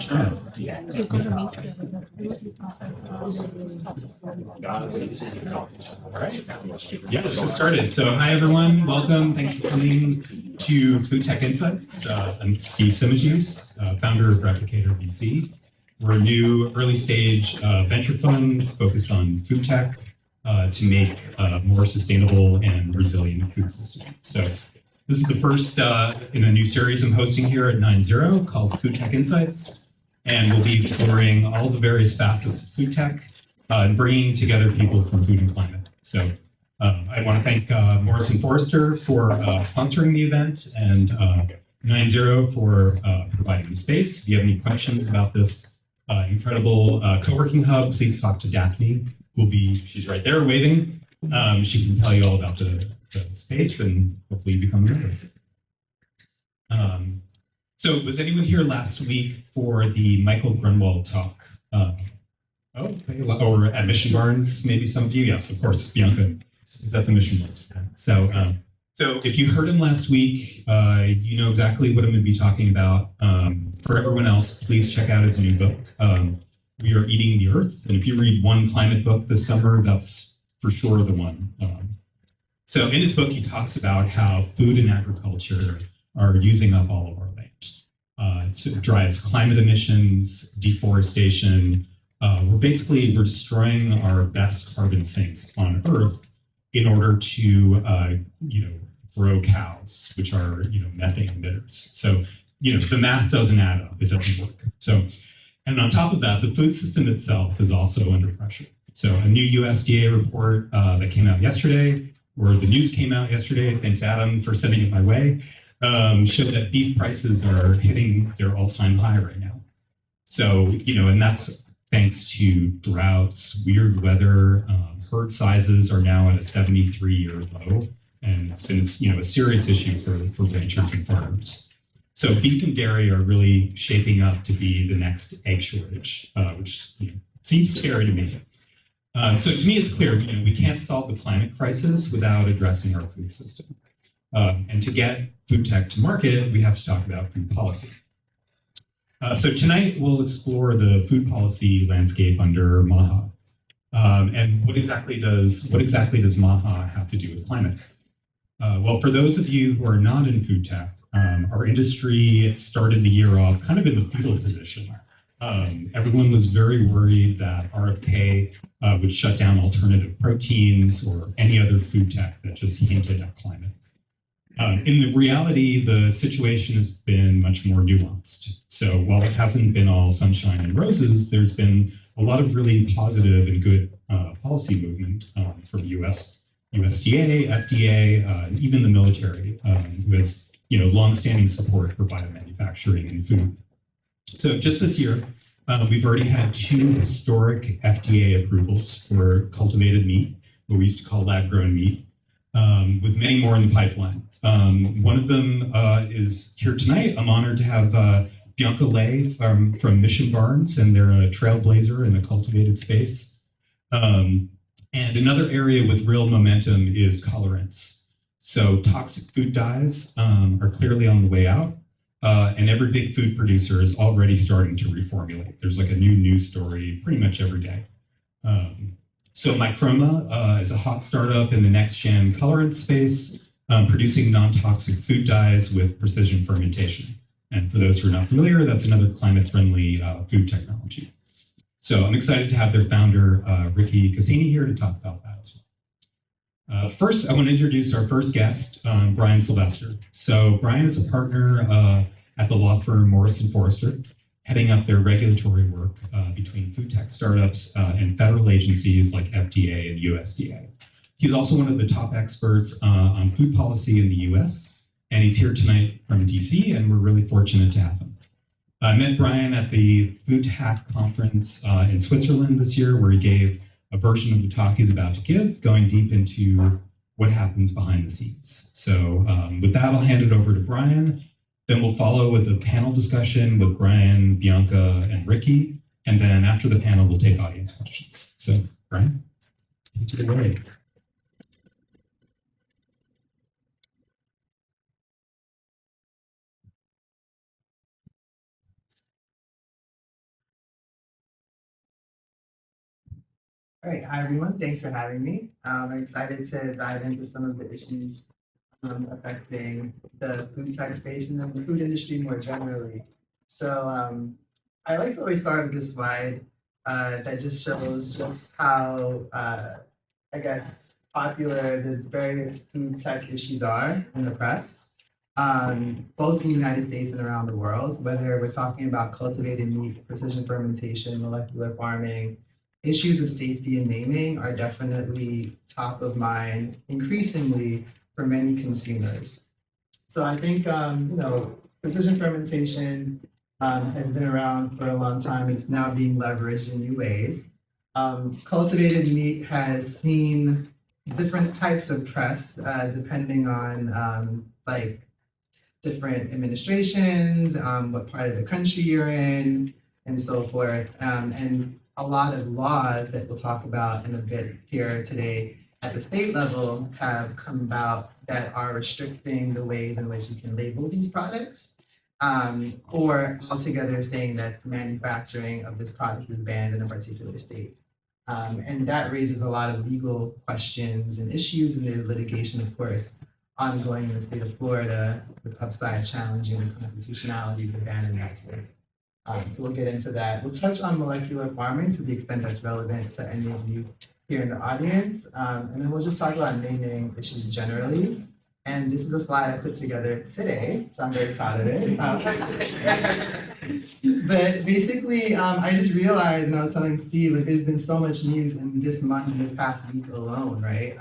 Yeah, let's get started. So hi, everyone. Welcome. Thanks for coming to FoodTech Insights. I'm Steve Simitzis, founder of Replicator VC. We're a new early stage venture fund focused on food tech to make a more sustainable and resilient food system. So this is the first in a new series I'm hosting here at 9-0 called FoodTech Insights. And we'll be exploring all the various facets of food tech and bringing together people from food and climate. So I want to thank Morrison Foerster for sponsoring the event and 9-0 for providing the space. If you have any questions about this incredible co-working hub, please talk to Daphne. She's right there waving. She can tell you all about the space and hopefully become a member. So was anyone here last week for the Michael Grunwald talk? Or at Mission Barns, maybe some of you? Yes, of course, Bianca is at the Mission Barns. So if you heard him last week, you know exactly what I'm going to be talking about. For everyone else, please check out his new book, We Are Eating the Earth. And if you read one climate book this summer, that's for sure the one. So in his book, he talks about how food and agriculture are using up all of our land. It drives climate emissions, deforestation. We're destroying our best carbon sinks on Earth in order to, grow cows, which are, methane emitters. So, the math doesn't add up. It doesn't work. So, and on top of that, the food system itself is also under pressure. So a new USDA report that came out yesterday, or the news came out yesterday, thanks Adam for sending it my way, showed that beef prices are hitting their all-time high right now. So, and that's thanks to droughts, weird weather, herd sizes are now at a 73-year low. And it's been, a serious issue for ranchers and farmers. So beef and dairy are really shaping up to be the next egg shortage, which seems scary to me. So to me, it's clear, we can't solve the climate crisis without addressing our food system. And to get food tech to market, we have to talk about food policy. So tonight we'll explore the food policy landscape under MAHA. And what exactly does MAHA have to do with climate? Well, for those of you who are not in food tech, our industry started the year off kind of in the fetal position. Everyone was very worried that RFK would shut down alternative proteins or any other food tech that just hinted at climate. In the reality, the situation has been much more nuanced. So while it hasn't been all sunshine and roses, there's been a lot of really positive and good policy movement from USDA, FDA, and even the military, who has longstanding support for biomanufacturing and food. So just this year, we've already had 2 historic FDA approvals for cultivated meat, what we used to call lab-grown meat, with many more in the pipeline. One of them is here tonight. I'm honored to have Bianca Lay from Mission Barns, and they're a trailblazer in the cultivated space. And another area with real momentum is colorants. So toxic food dyes are clearly on the way out, and every big food producer is already starting to reformulate. There's like a new news story pretty much every day. So Michroma is a hot startup in the next-gen colorant space, producing non-toxic food dyes with precision fermentation. And for those who are not familiar, that's another climate-friendly food technology. So I'm excited to have their founder, Ricky Cassini, here to talk about that as well. First, I want to introduce our first guest, Brian Sylvester. So Brian is a partner at the law firm Morrison Foerster, heading up their regulatory work between food tech startups and federal agencies like FDA and USDA. He's also one of the top experts on food policy in the US, and he's here tonight from DC, and we're really fortunate to have him. I met Brian at the FoodTech conference in Switzerland this year, where he gave a version of the talk he's about to give, going deep into what happens behind the scenes. So with that, I'll hand it over to Brian. Then we'll follow with a panel discussion with Brian, Bianca, and Ricky. And then after the panel, we'll take audience questions. So Brian, take it away. All right, hi everyone. Thanks for having me. I'm excited to dive into some of the issues affecting the food tech space and then the food industry more generally. So I like to always start with this slide that just shows just how I guess popular the various food tech issues are in the press, both in the United States and around the world. Whether we're talking about cultivated meat, precision fermentation, molecular farming, issues of safety and naming are definitely top of mind increasingly for many consumers. So I think precision fermentation has been around for a long time. It's now being leveraged in new ways. Cultivated meat has seen different types of press depending on different administrations, what part of the country you're in, and so forth. And a lot of laws that we'll talk about in a bit here today at the state level have come about that are restricting the ways in which you can label these products, or altogether saying that manufacturing of this product is banned in a particular state. And that raises a lot of legal questions and issues, and there's litigation, of course, ongoing in the state of Florida with upside challenging the constitutionality of the ban in that state. So we'll get into that. We'll touch on molecular farming to the extent that's relevant to any of you here in the audience. And then we'll just talk about naming issues generally. And this is a slide I put together today, so I'm very proud of it. But basically, I just realized, and I was telling Steve, like there's been so much news in this month, this past week alone, right?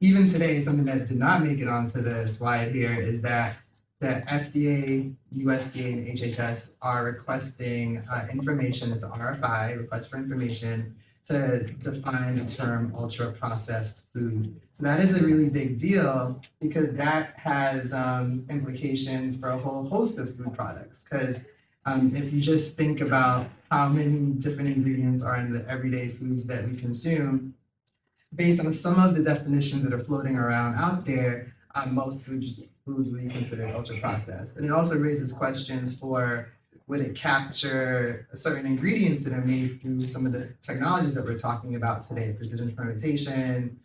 Even today, something that did not make it onto the slide here is that the FDA, USDA, and HHS are requesting information. It's an RFI, request for information, to define the term ultra processed food. So that is a really big deal because that has implications for a whole host of food products. Because if you just think about how many different ingredients are in the everyday foods that we consume, based on some of the definitions that are floating around out there, most foods would be considered ultra processed. And it also raises questions for, would it capture certain ingredients that are made through some of the technologies that we're talking about today, precision fermentation,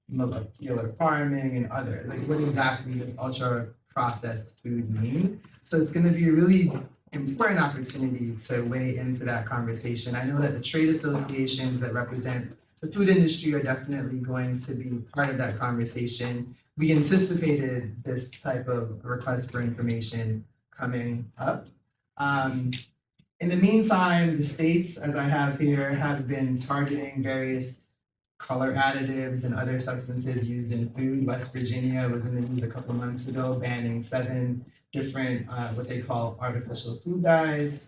molecular farming, and other. Like, what exactly does ultra processed food mean? So it's going to be a really important opportunity to weigh into that conversation. I know that the trade associations that represent the food industry are definitely going to be part of that conversation. We anticipated this type of request for information coming up. In the meantime, the states, as I have here, have been targeting various color additives and other substances used in food. West Virginia was in the news a couple months ago, banning 7 different what they call artificial food dyes.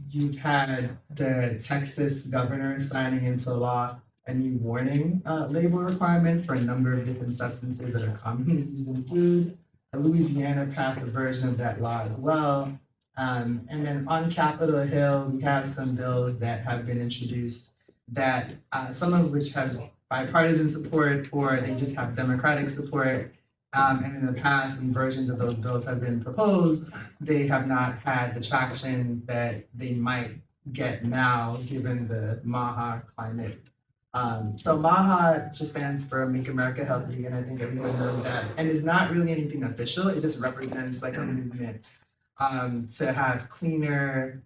You've had the Texas governor signing into law a new warning label requirement for a number of different substances that are commonly used in food. Louisiana passed a version of that law as well. And then on Capitol Hill, we have some bills that have been introduced that some of which have bipartisan support or they just have Democratic support. And in the past, when versions of those bills have been proposed, they have not had the traction that they might get now, given the MAHA climate. So MAHA just stands for Make America Healthy, and I think everyone knows that. And it's not really anything official. It just represents like a movement to have cleaner,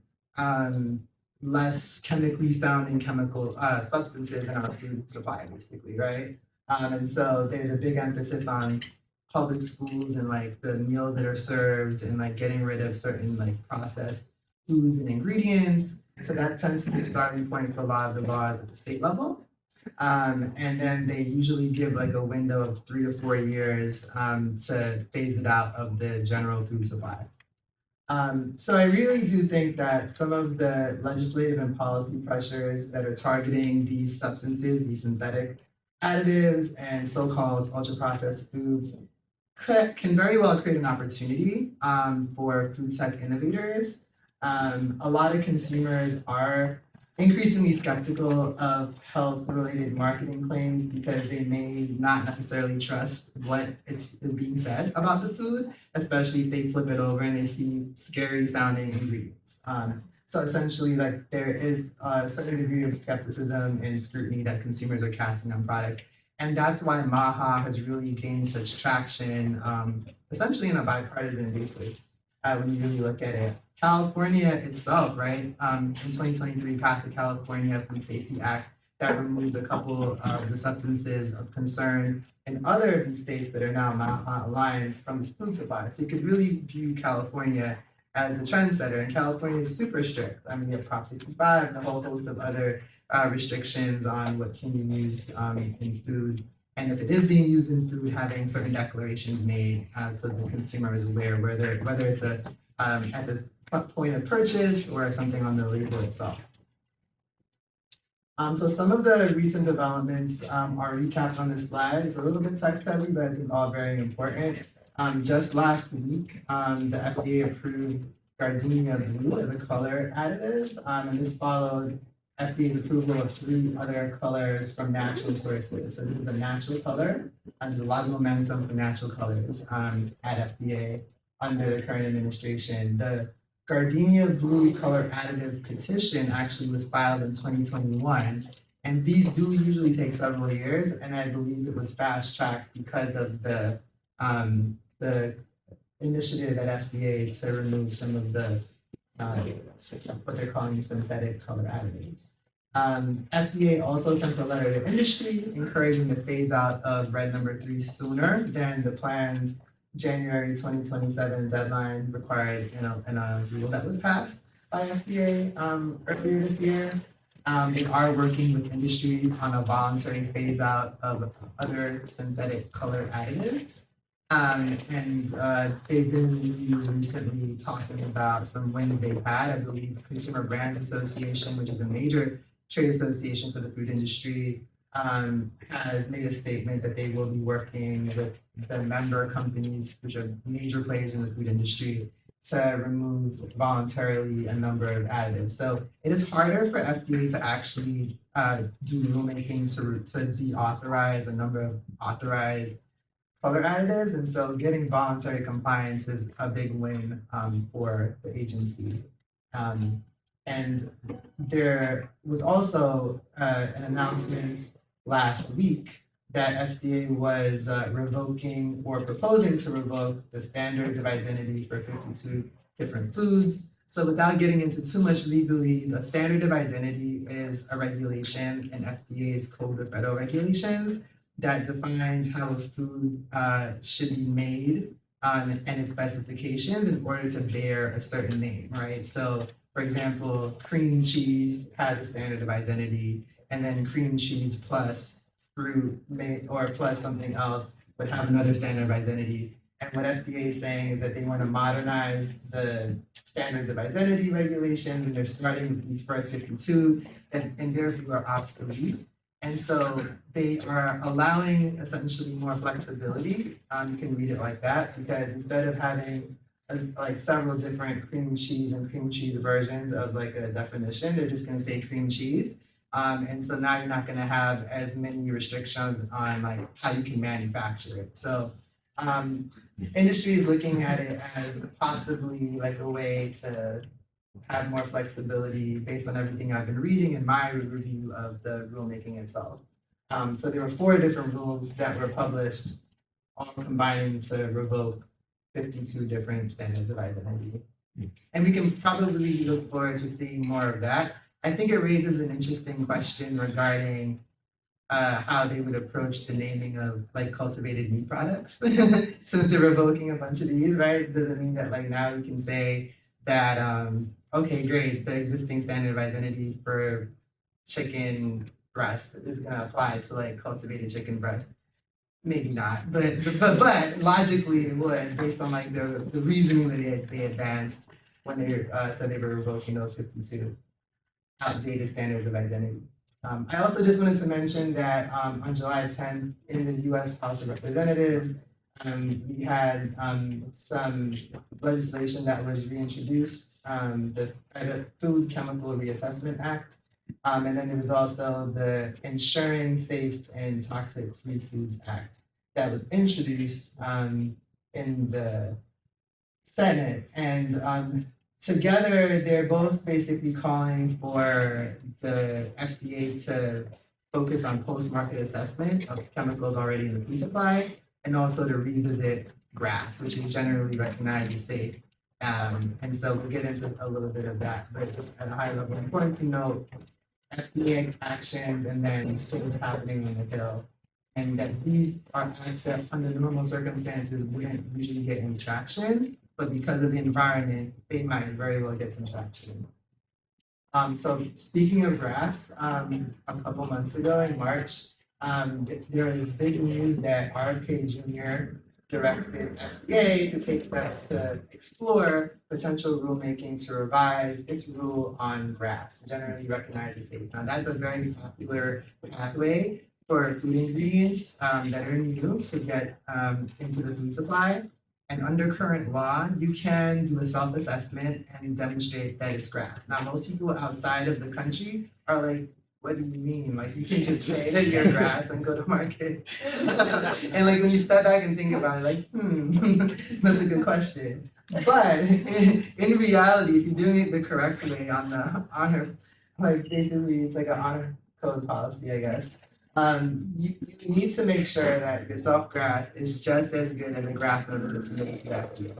less chemically sounding chemical substances in our food supply, basically, right? And so there's a big emphasis on public schools and like the meals that are served and like getting rid of certain like processed foods and ingredients. So that tends to be a starting point for a lot of the laws at the state level. And then they usually give like a window of 3 to 4 years to phase it out of the general food supply. So I really do think that some of the legislative and policy pressures that are targeting these substances, these synthetic additives and so-called ultra-processed foods can very well create an opportunity for food tech innovators. A lot of consumers are increasingly skeptical of health-related marketing claims because they may not necessarily trust what is being said about the food, especially if they flip it over and they see scary-sounding ingredients. So essentially, like there is a certain degree of skepticism and scrutiny that consumers are casting on products. And that's why MAHA has really gained such traction, essentially on a bipartisan basis, when you really look at it. California itself, right, in 2023 passed the California Food Safety Act that removed a couple of the substances of concern in other of these states that are now MAHA aligned from this food supply. So you could really view California as the trendsetter, and California is super strict. I mean, you have Prop 65 and a whole host of other restrictions on what can be used in food. And if it is being used in food, having certain declarations made so the consumer is aware whether it's at the point of purchase or something on the label itself. So some of the recent developments are recapped on this slide. It's a little bit text heavy, but I think all very important. Just last week, the FDA approved Gardenia Blue as a color additive, and this followed FDA's approval of 3 other colors from natural sources. So this is a natural color, and there's a lot of momentum for natural colors at FDA under the current administration. The Gardenia Blue color additive petition actually was filed in 2021, and these do usually take several years, and I believe it was fast-tracked because of the initiative at FDA to remove some of the what they're calling synthetic color additives. FDA also sent a letter to industry encouraging the phase out of red number 3 sooner than the planned January 2027 deadline required in a rule that was passed by FDA earlier this year. They are working with industry on a voluntary phase out of other synthetic color additives. And they've been in the news recently talking about some wins they've had. I believe Consumer Brands Association, which is a major trade association for the food industry, has made a statement that they will be working with the member companies, which are major players in the food industry, to remove voluntarily a number of additives. So it is harder for FDA to actually do rulemaking to deauthorize a number of authorized color additives, and so getting voluntary compliance is a big win for the agency. And there was also an announcement last week that FDA was revoking or proposing to revoke the standards of identity for 52 different foods. So without getting into too much legalese, a standard of identity is a regulation in FDA's Code of Federal Regulations that defines how a food should be made and its specifications in order to bear a certain name, right? So, for example, cream cheese has a standard of identity, and then cream cheese plus fruit or plus something else would have another standard of identity. And what FDA is saying is that they want to modernize the standards of identity regulations, and they're starting with these first 52 that in their view are obsolete. And so they are allowing essentially more flexibility. You can read it like that, because instead of having like several different cream cheese and cream cheese versions of like a definition, they're just going to say cream cheese. And so now you're not going to have as many restrictions on like how you can manufacture it. So industry is looking at it as possibly like a way to have more flexibility based on everything I've been reading in my review of the rulemaking itself. So there were 4 different rules that were published, all combining to revoke 52 different standards of identity. And we can probably look forward to seeing more of that. I think it raises an interesting question regarding how they would approach the naming of like cultivated meat products. Since they're revoking a bunch of these, right? Does it mean that like now we can say that, okay, great, the existing standard of identity for chicken breast is going to apply to like cultivated chicken breast? Maybe not, but logically it would, based on like the reasoning that they advanced when they said they were revoking those 52 outdated standards of identity. I also just wanted to mention that on July 10th in the U.S. House of Representatives, we had some legislation that was reintroduced, the Food Chemical Reassessment Act, and then there was also the Ensuring Safe and Toxic Free Foods Act that was introduced in the Senate. And together, they're both basically calling for the FDA to focus on post-market assessment of chemicals already in the food supply, and also to revisit grass, which is generally recognized as safe. And so we'll get into a little bit of that, but just at a high level, important to note FDA actions and then things happening on the Hill. And that these are acts that under normal circumstances wouldn't usually get any traction, but because of the environment, they might very well get some traction. So speaking of grass, a couple months ago in March, there was big news that RFK Jr. directed FDA to take steps to explore potential rulemaking to revise its rule on grass, generally recognized as safe. Now that's a very popular pathway for food ingredients that are new to get into the food supply. And under current law, you can do a self-assessment and demonstrate that it's grass. Now, most people outside of the country are like, what do you mean? Like, you can just say that you're grass and go to market. And like, when you step back and think about it, like, that's a good question. But in reality, if you're doing it the correct way on the honor, like basically it's like an honor code policy, I guess. You need to make sure that your soft grass is just as good as a grass notice that's made to FDA.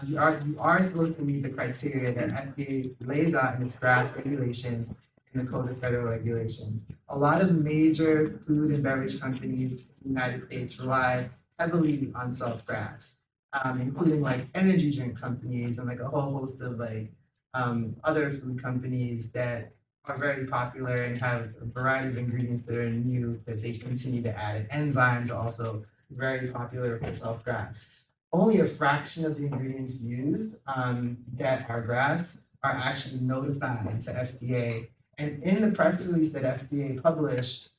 You are supposed to meet the criteria that FDA lays out in its grass regulations and the Code of Federal Regulations. A lot of major food and beverage companies in the United States rely heavily on soft grass, including like energy drink companies and like a whole host of like other food companies that are very popular and have a variety of ingredients that are new that they continue to add. And enzymes are also very popular for soft grass. Only a fraction of the ingredients used that are grass are actually notified to FDA. And in the press release that FDA published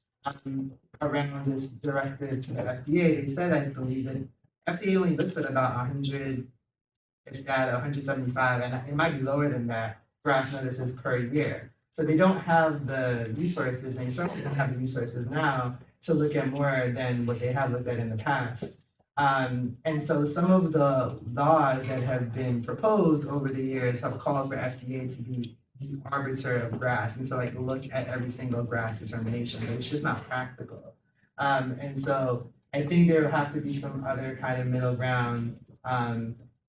around this directive to the FDA, they said, I believe, that FDA only looked at about 100, if that 175, and it might be lower than that, grass notices per year. So they don't have the resources, and they certainly don't have the resources now to look at more than what they have looked at in the past. And so some of the laws that have been proposed over the years have called for FDA to be the arbiter of grass and to like look at every single grass determination, but it's just not practical. And so I think there will have to be some other kind of middle ground,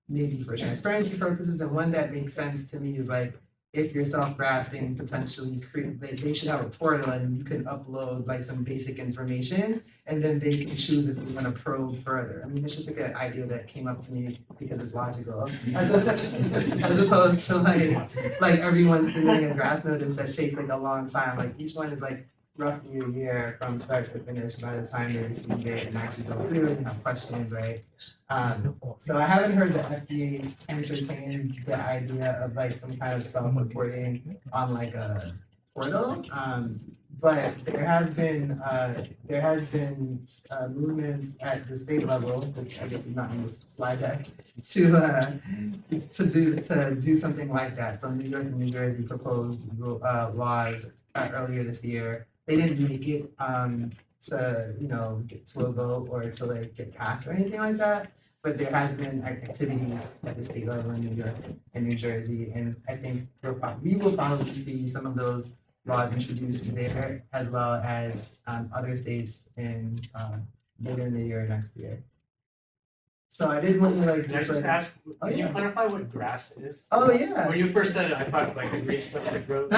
maybe for transparency purposes, and one that makes sense to me is like, if you're self-grassing, potentially they should have a portal and you can upload like some basic information and then they can choose if you want to probe further. I mean, it's just like an idea that came up to me because it's logical, as opposed to like everyone submitting a grass notice that takes like a long time. Like each one is like roughly a year from start to finish by the time they receive it and actually go through it and have questions, right? So I haven't heard the FDA entertain the idea of like some kind of self-reporting on like a portal. But there has been movements at the state level, which I guess is not in this slide deck, to do something like that. So New York and New Jersey proposed laws earlier this year. They didn't make it to get to a vote or to like get passed or anything like that. But there has been activity at the state level in New York and New Jersey, and I think we will probably see some of those laws introduced there, as well as other states in later in the year next year. So I did want to like Can I just ask, can you clarify what grass is? Oh yeah. When you first said it, I thought like a green stuff that grows.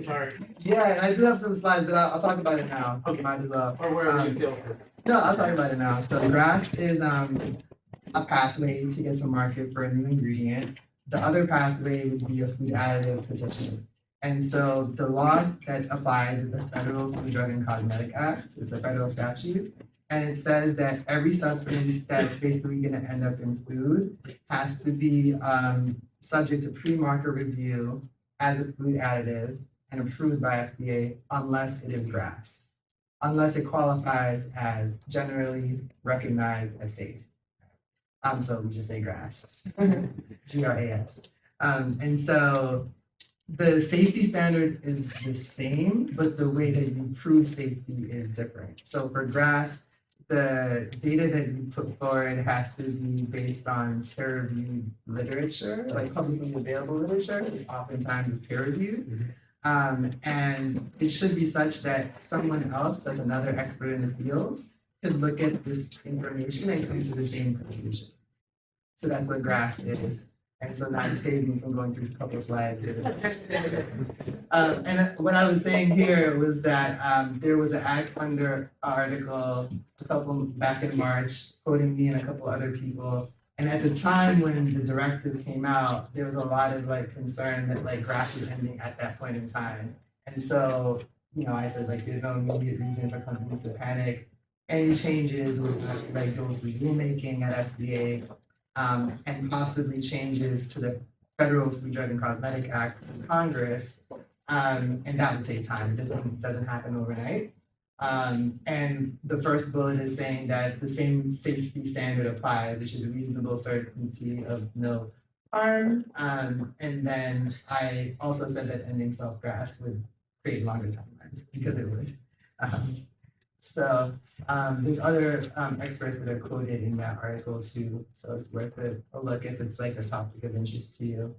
Sorry. Yeah, I do have some slides, but I'll talk about it now. Okay. Might as well. Or wherever you feel for. No, I'll talk about it now. So grass is a pathway to get to market for a new ingredient. The other pathway would be a food additive petition. And so the law that applies is the Federal Food, Drug, and Cosmetic Act. It's a federal statute. And it says that every substance that's basically going to end up in food has to be subject to pre-market review as a food additive and approved by FDA unless it is grass, unless it qualifies as generally recognized as safe. So we just say grass, GRAS. And so the safety standard is the same, but the way that you prove safety is different. So for grass, the data that you put forward has to be based on peer-reviewed literature, like publicly available literature, which oftentimes is peer-reviewed. And it should be such that someone else, that's another expert in the field, could look at this information and come to the same conclusion. So that's what GRASS is. And so now you saved me from going through a couple of slides here. And what I was saying here was that there was an Ag Funder article back in March, quoting me and a couple other people. And at the time when the directive came out, there was a lot of like concern that like GRASS was ending at that point in time. And so, you know, I said like there's no immediate reason for companies to panic. Any changes would have to like go through rulemaking at FDA. And possibly changes to the Federal Food, Drug, and Cosmetic Act in Congress, and that would take time. It doesn't happen overnight. And the first bullet is saying that the same safety standard applies, which is a reasonable certainty of no harm. And then I also said that ending self-GRASS would create longer timelines, because it would. So there's other experts that are quoted in that article too, so it's worth a look if it's like a topic of interest to you.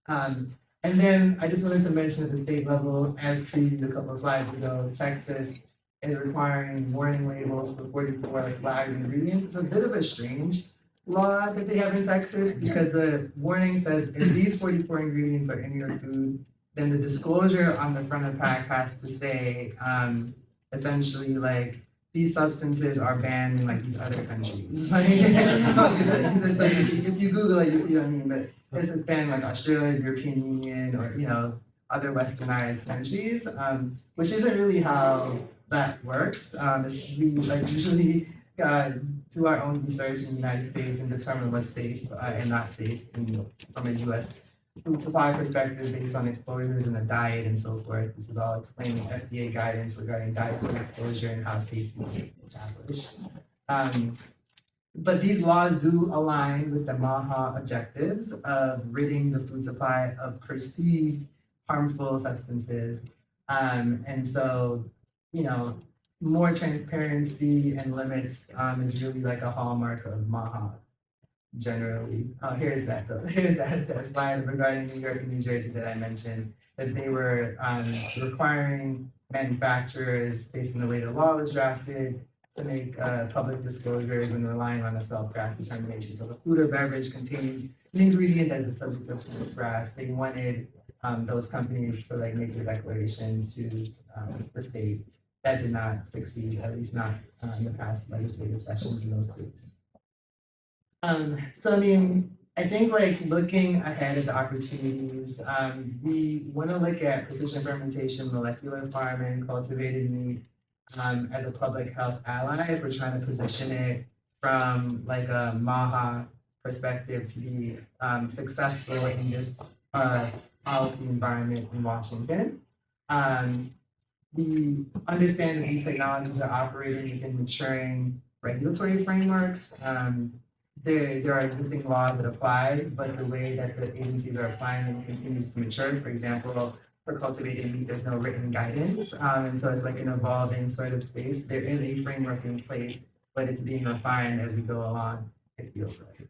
And then I just wanted to mention at the state level, as previewed a couple of slides ago, Texas is requiring warning labels for 44 flagged ingredients. It's a bit of a strange law that they have in Texas, because the warning says if these 44 ingredients are in your food, then the disclosure on the front of the pack has to say, essentially like these substances are banned in like these other countries. Like, if you Google it, you see what I mean. But this is banned like Australia, European Union, or you know other westernized countries, which isn't really how that works. We like usually do our own research in the United States and determine what's safe and not safe from a U.S. food supply perspective based on exposures in the diet and so forth. This is all explaining FDA guidance regarding dietary exposure and how safety is established. But these laws do align with the MAHA objectives of ridding the food supply of perceived harmful substances. And so, you know, more transparency and limits is really like a hallmark of MAHA. Generally, here's that slide regarding New York and New Jersey that I mentioned, that they were requiring manufacturers, based on the way the law was drafted, to make public disclosures and relying on a self-GRASS determination. So the food or beverage contains an ingredient that is a subject of self-GRASS. They wanted those companies to like make a declaration to the state. That did not succeed, at least not in the past legislative sessions in those states. So I mean, I think like looking ahead at the opportunities, we want to look at precision fermentation, molecular farming, cultivated meat as a public health ally if we're trying to position it from like a MAHA perspective to be successful in this policy environment in Washington. We understand that these technologies are operating within maturing regulatory frameworks. There are existing laws that apply, but the way that the agencies are applying them continues to mature. For example, for cultivated meat, there's no written guidance. And so it's like an evolving sort of space. There is a framework in place, but it's being refined as we go along, it feels like.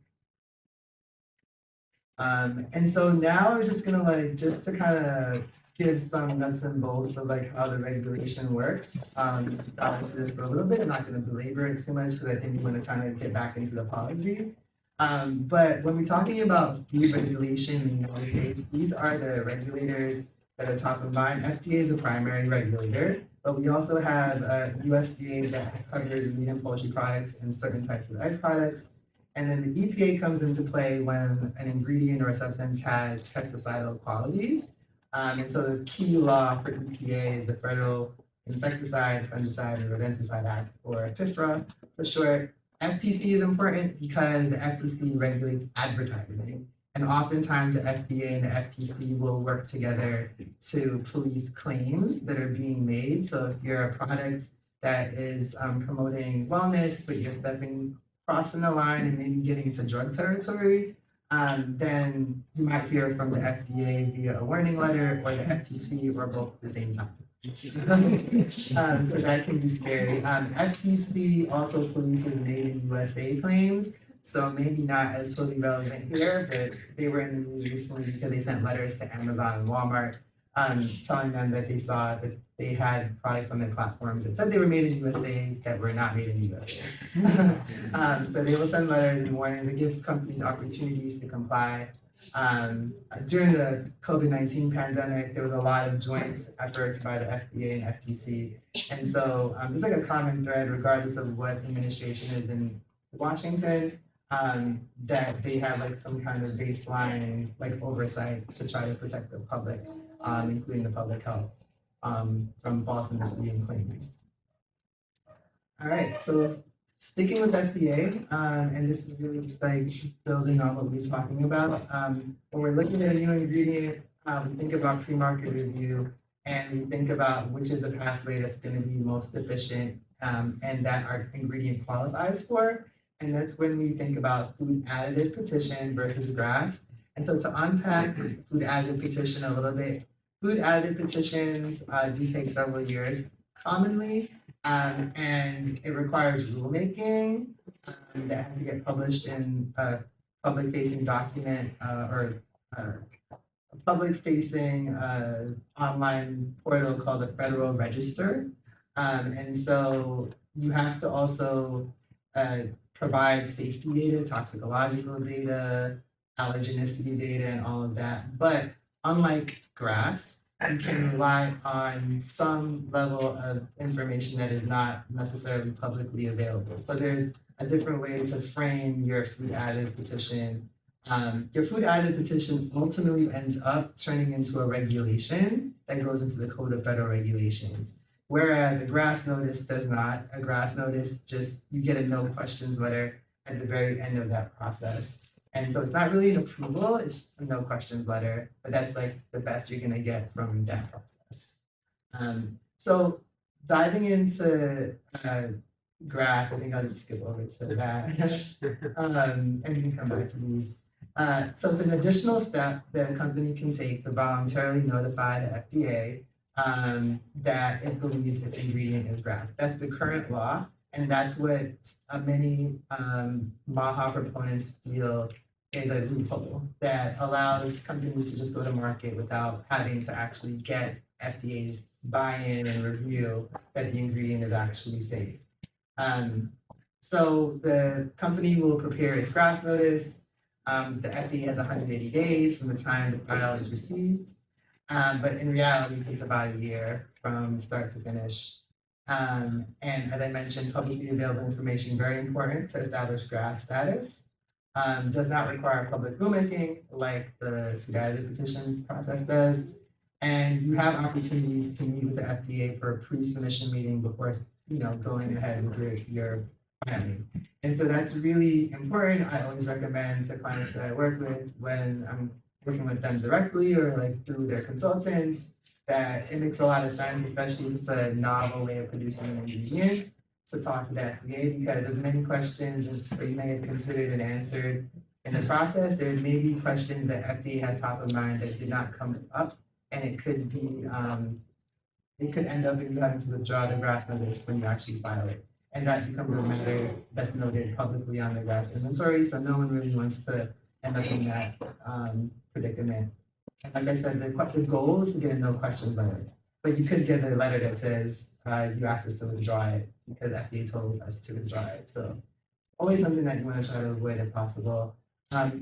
And so now we're just gonna like, just to kind of give some nuts and bolts of like how the regulation works. I'll into this for a little bit. I'm not going to belabor it too much because I think we want to kind of get back into the policy. But when we're talking about food regulation in the United States, these are the regulators that are top of mind. FDA is a primary regulator, but we also have USDA that covers meat and poultry products and certain types of egg products. And then the EPA comes into play when an ingredient or a substance has pesticidal qualities. And so the key law for EPA is the Federal Insecticide, Fungicide, and Rodenticide Act, or FIFRA for short. FTC is important because the FTC regulates advertising. And oftentimes the FDA and the FTC will work together to police claims that are being made. So if you're a product that is promoting wellness, but you're crossing the line and maybe getting into drug territory, then you might hear from the FDA via a warning letter or the FTC or both at the same time. So that can be scary. FTC also polices made in USA claims, so maybe not as totally relevant here, but they were in the news recently because they sent letters to Amazon and Walmart, telling them that they saw that they had products on their platforms that said they were made in USA that were not made in USA. So they will send letters and warning to give companies opportunities to comply. During the COVID-19 pandemic, there was a lot of joint efforts by the FDA and FTC. And so it's like a common thread, regardless of what administration is in Washington, that they have like some kind of baseline like oversight to try to protect the public, including the public health, from false and misleading claims. All right, so sticking with FDA, and this is really just like building on what we were talking about. When we're looking at a new ingredient, we think about pre-market review, and we think about which is the pathway that's going to be most efficient, and that our ingredient qualifies for. And that's when we think about food additive petition versus GRAS. And so to unpack the food additive petition a little bit, food additive petitions do take several years commonly. And it requires rulemaking that has to get published in a public-facing document or a public-facing online portal called the Federal Register. And so you have to also provide safety data, toxicological data, allergenicity data, and all of that. But unlike GRAS, you can rely on some level of information that is not necessarily publicly available. So there's a different way to frame your food additive petition. Your food additive petition ultimately ends up turning into a regulation that goes into the Code of Federal Regulations. Whereas a GRAS notice does not. A GRAS notice just, you get a no questions letter at the very end of that process. And so it's not really an approval, it's a no questions letter, but that's like the best you're gonna get from that process. So diving into GRAS, I think I'll just skip over to that. And we can come back to these. So it's an additional step that a company can take to voluntarily notify the FDA that it believes its ingredient is GRAS. That's the current law, and that's what many MAHA proponents feel is a loophole that allows companies to just go to market without having to actually get FDA's buy-in and review that the ingredient is actually safe. So the company will prepare its GRAS notice. The FDA has 180 days from the time the file is received, but in reality, it takes about a year from start to finish. And as I mentioned, publicly available information, very important to establish GRAS status. Does not require public rulemaking like the food additive petition process does. And you have opportunities to meet with the FDA for a pre-submission meeting before going ahead with your filing. And so that's really important. I always recommend to clients that I work with when I'm working with them directly or like through their consultants that it makes a lot of sense, especially if it's a novel way of producing an ingredient, to talk to the FDA, because as many questions that you may have considered and answered in the process, there may be questions that FDA has top of mind that did not come up, and it could be, it could end up in you having to withdraw the GRAS notice when you actually file it. And that becomes a matter that's noted publicly on the GRAS inventory, so no one really wants to end up in that predicament. And like I said, the goal is to get a no questions letter, but you could get a letter that says you asked us to withdraw it because FDA told us to withdraw it. So always something that you want to try to avoid if possible.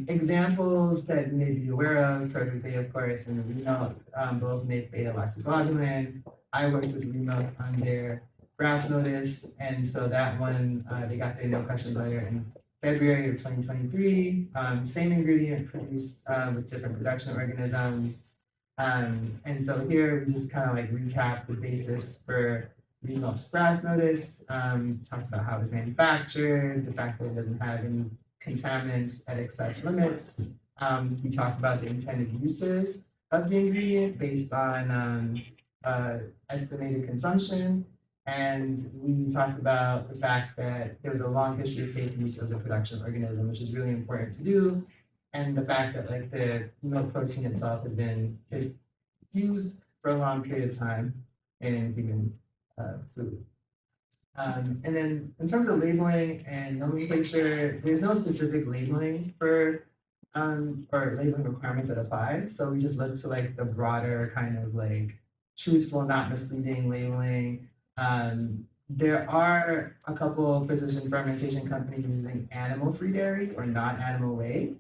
Examples that you may be aware of, Perfect, of course, and Remilk both make beta-lactoglobulin. I worked with Remilk on their GRAS notice, and so that one, they got their no question letter in February of 2023. Same ingredient produced with different production organisms. And so here we just kind of like recap the basis for Remilk's GRAS notice, talked about how it's manufactured, the fact that it doesn't have any contaminants at excess limits. We talked about the intended uses of the ingredient based on estimated consumption. And we talked about the fact that there was a long history of safe use of the production organism, which is really important to do. And the fact that like the milk protein itself has been used for a long period of time. in human food. And then in terms of labeling and nomenclature, there's no specific labeling for or labeling requirements that apply. So we just look to like the broader kind of like truthful, not misleading labeling. There are a couple precision fermentation companies using animal-free dairy or non-animal whey.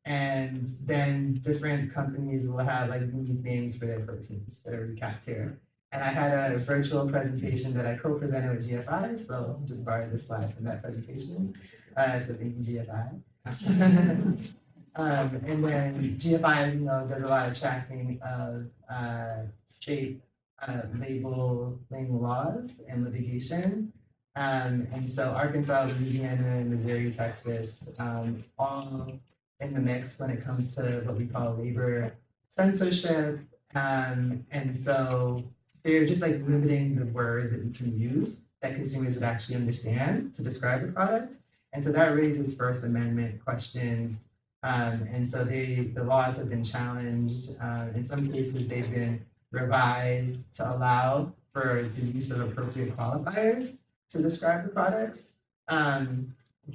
And then different companies will have like unique names for their proteins that are recapped here. And I had a virtual presentation that I co-presented with GFI, so I'll just borrow this slide from that presentation. So thank you, GFI. And then GFI, as you know, does a lot of tracking of state labeling laws and litigation. And so Arkansas, Louisiana, Missouri, Texas, all in the mix when it comes to what we call labor censorship. And so they're just like limiting the words that you can use that consumers would actually understand to describe the product. And so that raises First Amendment questions. And so the laws have been challenged. In some cases, they've been revised to allow for the use of appropriate qualifiers to describe the products.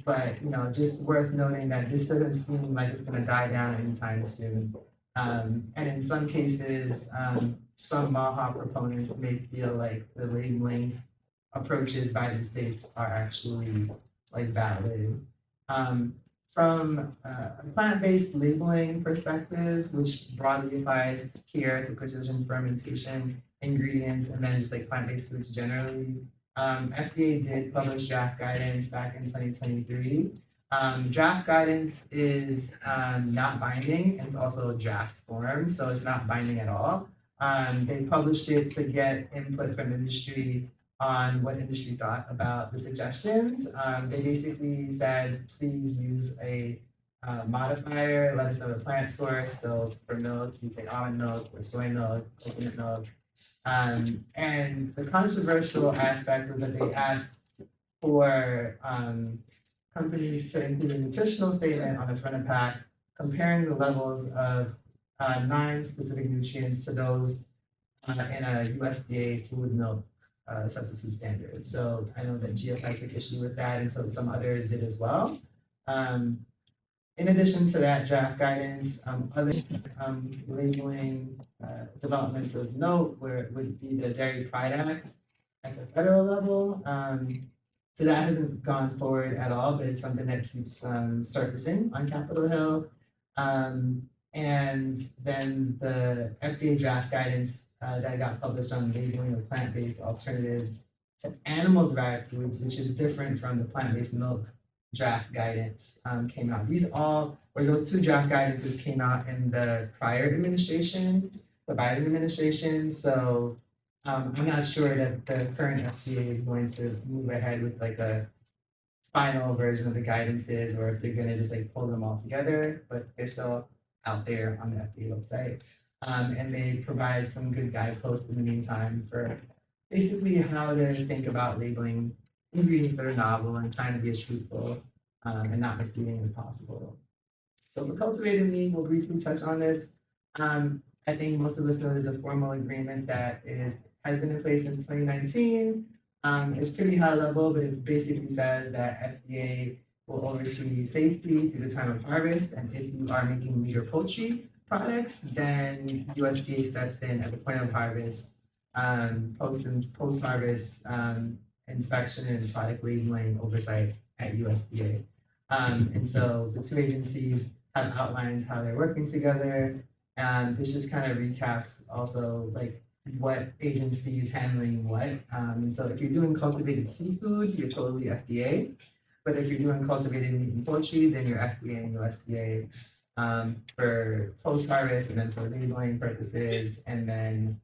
But just worth noting that this doesn't seem like it's going to die down anytime soon. And in some cases, some MAHA proponents may feel like the labeling approaches by the states are actually like valid. From a plant-based labeling perspective, which broadly applies here to precision fermentation ingredients and then just like plant-based foods generally, FDA did publish draft guidance back in 2023. Draft guidance is not binding, and it's also a draft form, so it's not binding at all. They published it to get input from industry on what industry thought about the suggestions. They basically said, please use a modifier, let us know the plant source. So for milk, you say almond milk or soy milk, coconut milk. And the controversial aspect was that they asked for companies to include a nutritional statement on the front of pack, comparing the levels of 9 specific nutrients to those in a USDA food milk substitute standard. So I know that GFI took issue with that, and so some others did as well. In addition to that draft guidance, other labeling developments of note would be the Dairy Pride Act at the federal level. So that hasn't gone forward at all, but it's something that keeps surfacing on Capitol Hill. And then the FDA draft guidance that got published on labeling of plant-based alternatives to animal-derived foods, which is different from the plant-based milk draft guidance came out. Those 2 draft guidances came out in the prior administration, the Biden administration. So I'm not sure that the current FDA is going to move ahead with like a final version of the guidances, or if they're going to just like pull them all together, but they're still out there on the FDA website. And they provide some good guideposts in the meantime for basically how to think about labeling ingredients that are novel and trying to be as truthful and not misleading as possible. So for cultivated meat, we'll briefly touch on this. I think most of us know there's a formal agreement that has been in place since 2019. It's pretty high level, but it basically says that FDA will oversee safety through the time of harvest, and if you are making meat or poultry products, then USDA steps in at the point of harvest, post-harvest inspection and product labeling oversight at USDA. And so the 2 agencies have outlined how they're working together. This just kind of recaps also like what agency is handling what. And so if you're doing cultivated seafood, you're totally FDA. But if you're doing cultivated meat and poultry, then you're FDA and USDA for post-harvest and then for labeling purposes. And then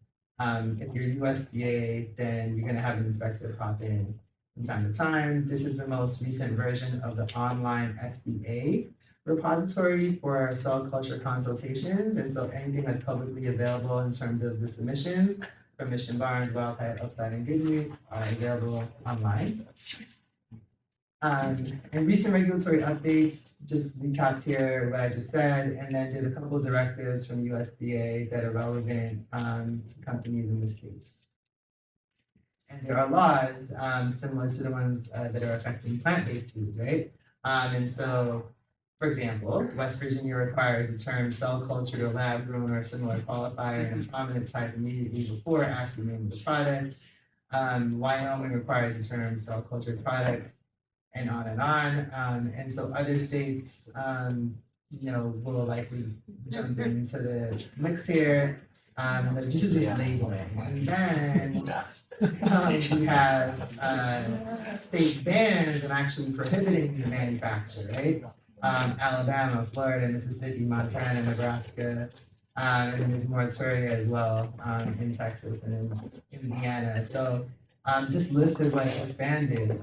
if you're USDA, then you're going to have an inspector pop in from time to time. This is the most recent version of the online FDA repository for cell culture consultations. And so anything that's publicly available in terms of the submissions from Mission Barns, Wild Type, Upside, and Good Meat are available online. And recent regulatory updates, just recapped here what I just said, and then there's a couple of directives from USDA that are relevant to companies in the space. And there are laws similar to the ones that are affecting plant-based foods, right? And so, for example, West Virginia requires the term cell cultured or lab grown or similar qualifier in a prominent type immediately before or after the name of the product. Wyoming requires the term cell cultured product, and on and on. And so other states, will likely jump into the mix here. But this is just labeling. And then we have state bans and actually prohibiting the manufacture, right? Alabama, Florida, Mississippi, Montana, Nebraska, and then there's moratoria as well in Texas and in Indiana. So this list has like expanded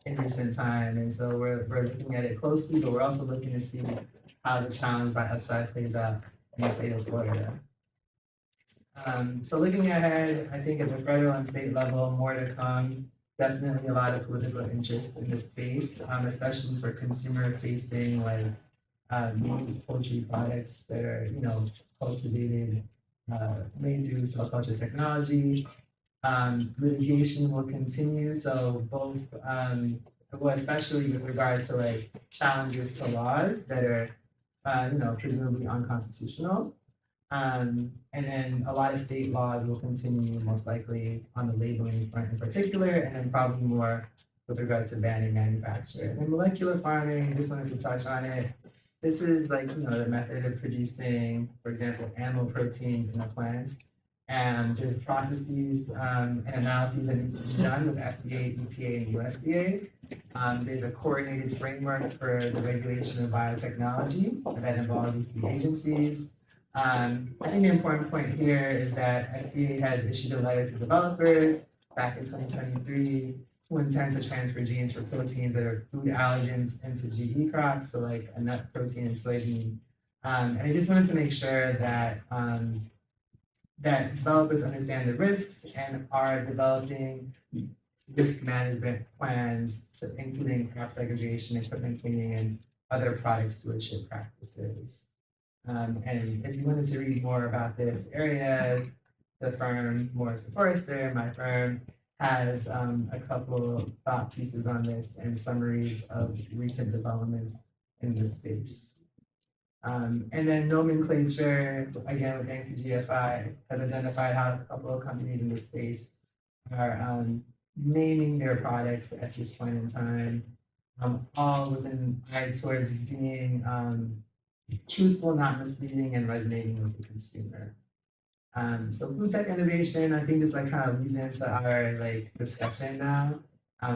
in recent time, and so we're looking at it closely, but we're also looking to see how the challenge by upside plays out in the state of Florida. So looking ahead, I think at the federal and state level, more to come. Definitely a lot of political interest in this space, especially for consumer-facing like meat, poultry products that are cultivated, made through cell culture technology. Litigation will continue, so both especially with regard to like challenges to laws that are presumably unconstitutional. And then a lot of state laws will continue most likely on the labeling front in particular, and then probably more with regard to banning manufacture. And then molecular farming, just wanted to touch on it. This is like, the method of producing, for example, animal proteins in a plant. And there's processes and analyses that need to be done with FDA, EPA, and USDA. There's a coordinated framework for the regulation of biotechnology that involves these three agencies. I think the important point here is that FDA has issued a letter to developers back in 2023 who intend to transfer genes for proteins that are food allergens into GE crops, so like a nut protein and soybean. And I just wanted to make sure that that developers understand the risks and are developing risk management plans, including crop segregation, equipment cleaning, and other product stewardship practices. And if you wanted to read more about this area, the firm Morrison Foerster, my firm, has a couple thought pieces on this and summaries of recent developments in this space. And then nomenclature, again, thanks to GFI, has identified how a couple of companies in this space are naming their products at this point in time, all with an eye towards being truthful, not misleading, and resonating with the consumer. So FoodTech innovation, I think this like kind of leads into our like discussion now.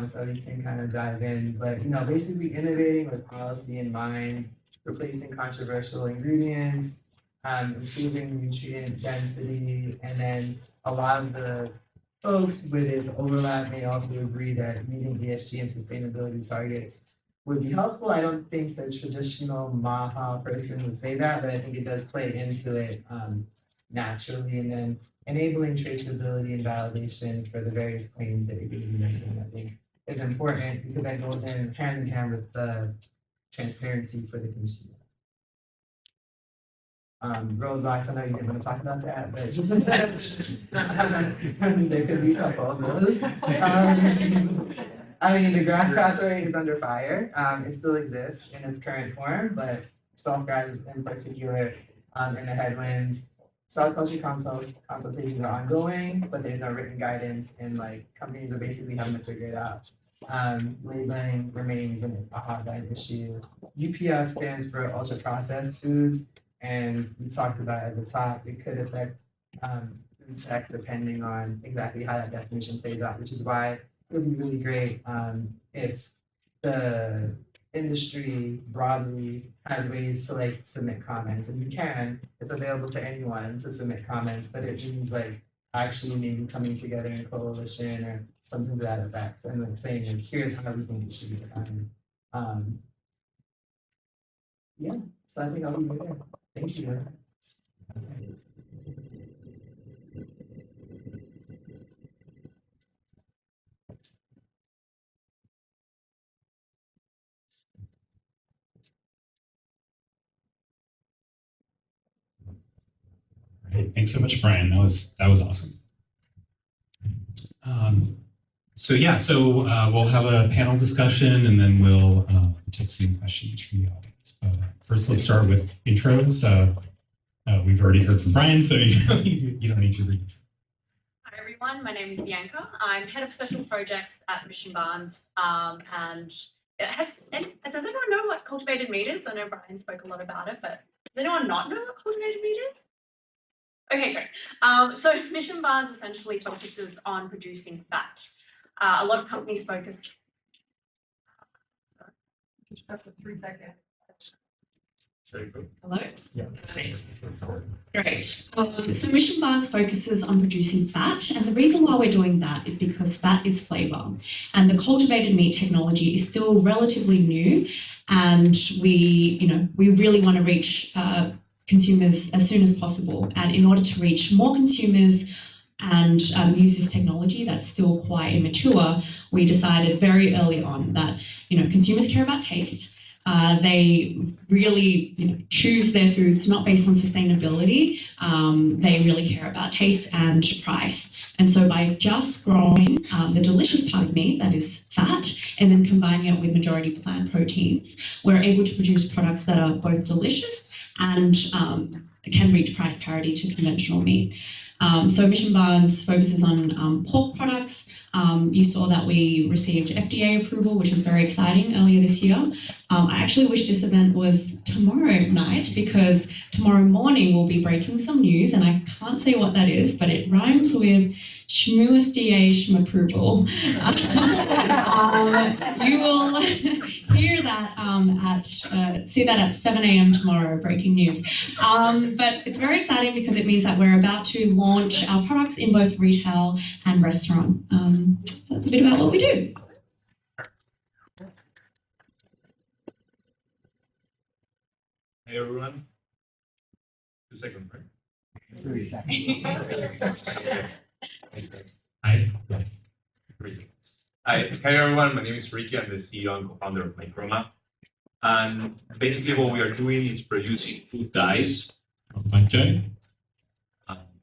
So we can kind of dive in, but basically innovating with policy in mind, replacing controversial ingredients, improving nutrient density, and then a lot of the folks where there's overlap may also agree that meeting ESG and sustainability targets would be helpful. I don't think the traditional MAHA person would say that, but I think it does play into it naturally. And then enabling traceability and validation for the various claims that you're going to be making, I think is important because that goes in hand with the transparency for the consumer. Roadblocks, I know you didn't want to talk about that, but there could be a couple of those. The grass pathway is under fire. It still exists in its current form, but soft grass in particular in the headwinds. Cell culture consultations are ongoing, but there's no written guidance, and like companies are basically having to figure it out. Labeling remains a hotline issue. UPF stands for ultra processed foods, and we talked about at the top, it could affect FoodTech depending on exactly how that definition plays out, which is why it would be really great if the industry broadly has ways to like submit comments, and you can, it's available to anyone to submit comments, but it means like actually maybe coming together in a coalition or something to that effect, and like saying like, here's how we think it should be defined. Yeah, so I think I'll leave it there. Thank you. Thanks so much, Brian. That was awesome. So we'll have a panel discussion, and then we'll take some questions from the audience. But first, let's start with intros. We've already heard from Brian, so you don't need to read. Hi everyone, my name is Bianca. I'm head of special projects at Mission Barns, and does anyone know what cultivated meat is? I know Brian spoke a lot about it, but does anyone not know what cultivated meat is? Okay, great. So Mission Barns essentially focuses on producing fat. A lot of companies focus. Sorry. That's a 3-second. Hello? Yeah. Great. So Mission Barns focuses on producing fat, and the reason why we're doing that is because fat is flavour, and the cultivated meat technology is still relatively new, and we really want to reach consumers as soon as possible. And in order to reach more consumers and use this technology that's still quite immature, we decided very early on that consumers care about taste. They really choose their foods not based on sustainability. They really care about taste and price. And so by just growing the delicious part of meat, that is fat, and then combining it with majority plant proteins, we're able to produce products that are both delicious and can reach price parity to conventional meat. So Mission Barns focuses on pork products. You saw that we received FDA approval, which was very exciting earlier this year. I actually wish this event was tomorrow night, because tomorrow morning we'll be breaking some news, and I can't say what that is, but it rhymes with USDA approval. You will hear that see that at 7 a.m. tomorrow, breaking news. But it's very exciting because it means that we're about to launch our products in both retail and restaurant. So that's a bit about what we do. Hey everyone. 2 seconds, right? 3 seconds. Hi. 3 seconds. Hi everyone. My name is Ricky. I'm the CEO and co-founder of Michroma. And basically, what we are doing is producing food dyes from fungi.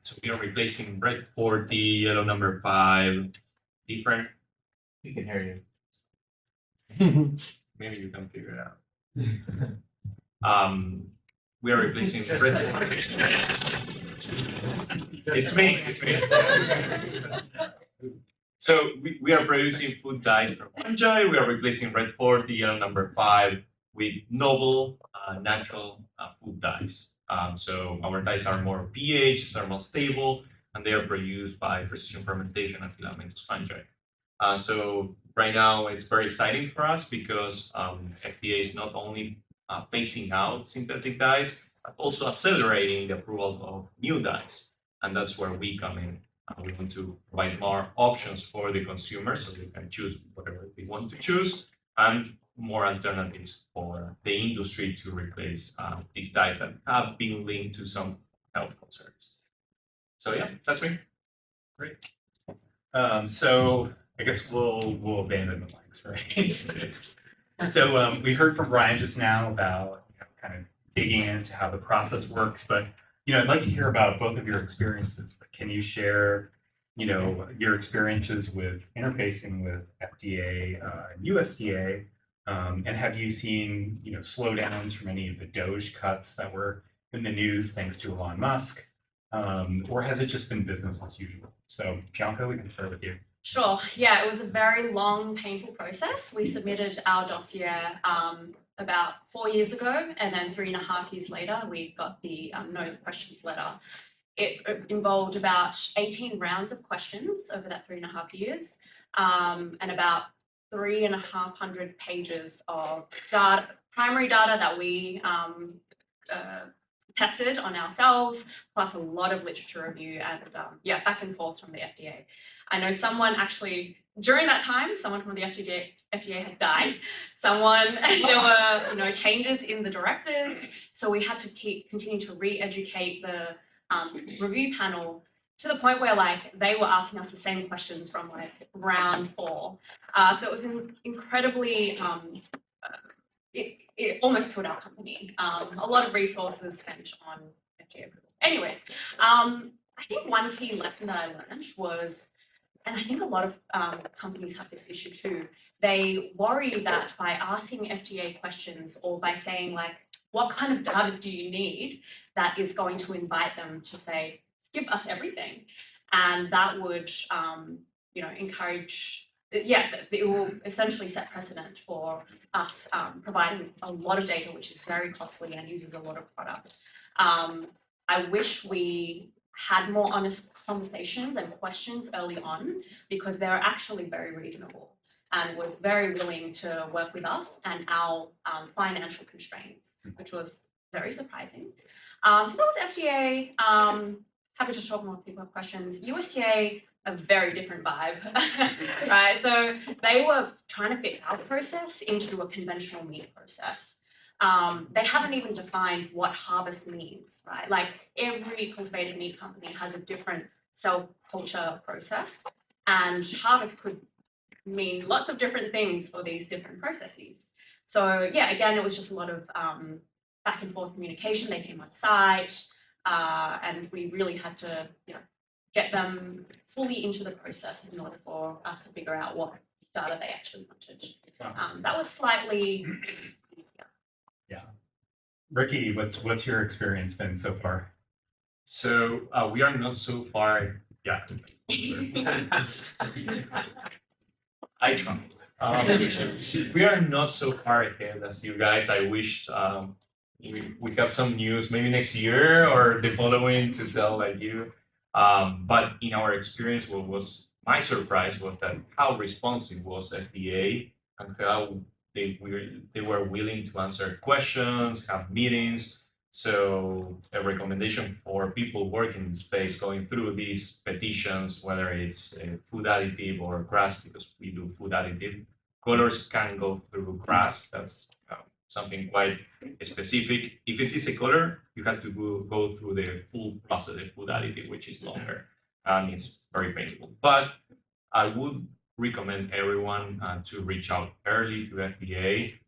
So we are replacing red 40, yellow number 5, different. We can hear you. Maybe you can figure it out. We are replacing red. It's me. So we are producing food dyes from fungi. We are replacing red 40, yellow number 5 with novel, natural food dyes. So our dyes are more pH, thermal stable, and they are produced by precision fermentation and filamentous fungi. So right now it's very exciting for us because FDA is not only phasing out synthetic dyes, but also accelerating the approval of new dyes. And that's where we come in. We want to provide more options for the consumer so they can choose whatever they want to choose, and more alternatives for the industry to replace these dyes that have been linked to some health concerns. So yeah, that's me. Great. So I guess we'll abandon the mics, right? So we heard from Brian just now about kind of digging into how the process works, but I'd like to hear about both of your experiences. Can you share your experiences with interfacing with FDA and USDA? And have you seen slowdowns from any of the Doge cuts that were in the news thanks to Elon Musk? Or has it just been business as usual? So Bianca, we can start with you. Sure. Yeah, it was a very long, painful process. We submitted our dossier about 4 years ago, and then 3.5 years later, we got the no questions letter. It involved about 18 rounds of questions over that 3.5 years, and about 3,500 pages of data, primary data that we tested on ourselves, plus a lot of literature review and back and forth from the FDA. I know someone actually, during that time, someone from the FDA had died. There were changes in the directors, so we had to continue to re-educate the review panel to the point where they were asking us the same questions from round 4. So it was incredibly, it almost killed our company. A lot of resources spent on FDA approval. Anyways, I think one key lesson that I learned was, and I think a lot of companies have this issue too, they worry that by asking FDA questions or by saying like, what kind of data do you need, that is going to invite them to say, give us everything. And that would, encourage, it will essentially set precedent for us providing a lot of data, which is very costly and uses a lot of product. I wish we had more honest conversations and questions early on, because they're actually very reasonable and were very willing to work with us and our financial constraints, which was very surprising. So that was FDA. Happy to talk more if people have questions. USDA, a very different vibe, right? So they were trying to fit our process into a conventional meat process. They haven't even defined what harvest means, right? Like every cultivated meat company has a different cell culture process, and harvest could mean lots of different things for these different processes. So yeah, again, it was just a lot of back and forth communication. They came on site, and we really had to, get them fully into the process in order for us to figure out what data they actually wanted. That was slightly easier. Yeah. Ricky, what's your experience been so far? So we are not so far. Yeah. I try. We are not so far ahead as you guys. I wish we got some news maybe next year or the following to tell like you. But in our experience, what was my surprise was that how responsive was FDA and how they were willing to answer questions, have meetings. So a recommendation for people working in the space going through these petitions, whether it's a food additive or grass, because we do food additive, colors can go through grass. That's something quite specific. If it is a color, you have to go through the full process of food additive, which is longer and it's very painful. But I would recommend everyone to reach out early to FDA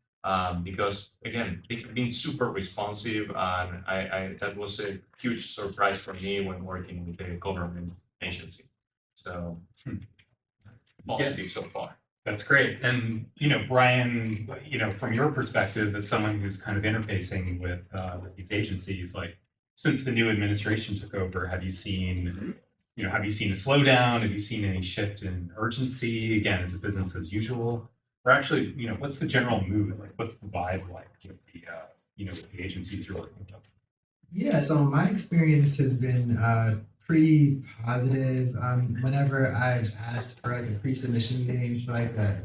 because again, they've been super responsive, and I that was a huge surprise for me when working with the government agency. So positive so far. That's great. And, Brian, from your perspective as someone who's kind of interfacing with these agencies, like since the new administration took over, have you seen a slowdown? Have you seen any shift in urgency? Again, is it business as usual? Or actually, what's the general mood? Like, what's the vibe like with the agencies you're working with? Yeah, so my experience has been pretty positive. Whenever I've asked for like a pre-submission meeting, for like a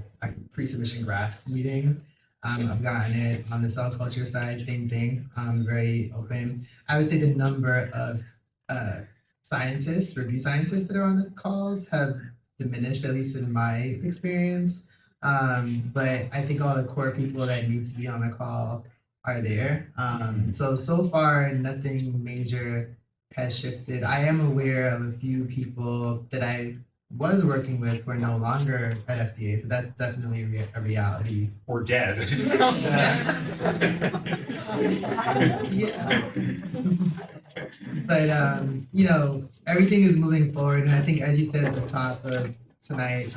pre-submission grass meeting, I've gotten it. On the cell culture side, same thing. Very open. I would say the number of review scientists that are on the calls have diminished, at least in my experience. But I think all the core people that need to be on the call are there. So far, nothing major has shifted. I am aware of a few people that I was working with who are no longer at FDA, so that's definitely a reality. Or dead. Yeah. But everything is moving forward, and I think, as you said at the top of tonight,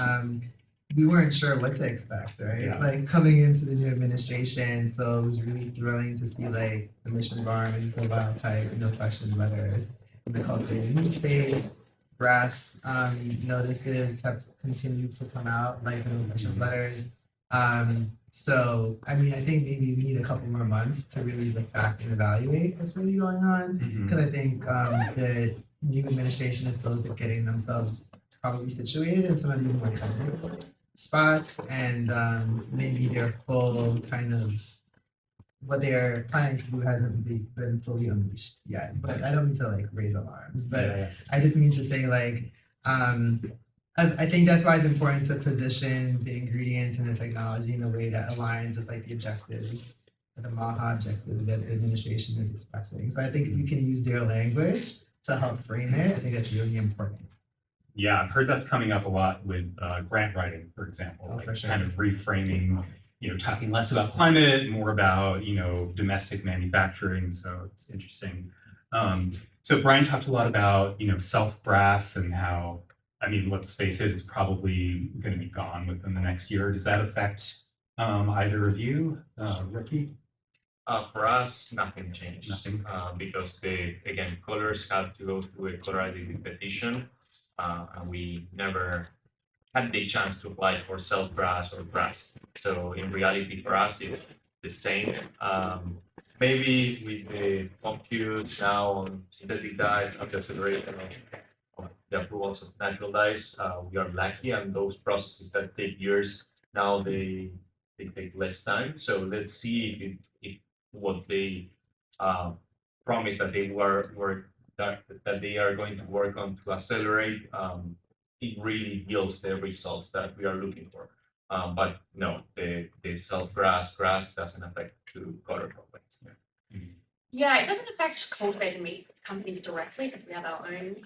we weren't sure what to expect, right? Yeah. Like coming into the new administration, so it was really thrilling to see like the Mission Barns, the wild type, no question letters in the cultivated meat space. Grass notices have continued to come out, like the no question letters. So I think maybe we need a couple more months to really look back and evaluate what's really going on, because I think the new administration is still getting themselves probably situated in some of these more technical spots, and maybe their full kind of what they're planning to do hasn't been fully unleashed yet. But I don't mean to like raise alarms, but I just mean to say like I think that's why it's important to position the ingredients and the technology in a way that aligns with like the objectives, the MAHA objectives that the administration is expressing. So I think if you can use their language to help frame it, I think that's really important. Yeah, I've heard that's coming up a lot with grant writing, for example, kind of reframing, talking less about climate, more about, domestic manufacturing. So it's interesting. So Brian talked a lot about, self-brass and how, I mean, let's face it, it's probably going to be gone within the next year. Does that affect either of you, Ricky? For us, nothing changed. Nothing. Because again, colors have to go through a color identity petition, and we never had the chance to apply for self-grass or grass. So in reality, for us, it's the same. Maybe with the compute now on synthetic dyes and the acceleration of the approvals of natural dyes, we are lucky, and those processes that take years now they take less time. So let's see if what they promised that they that they are going to work on to accelerate, it really yields the results that we are looking for. But no, the grass doesn't affect to color companies. Yeah, it doesn't affect cultivated meat companies directly because we have our own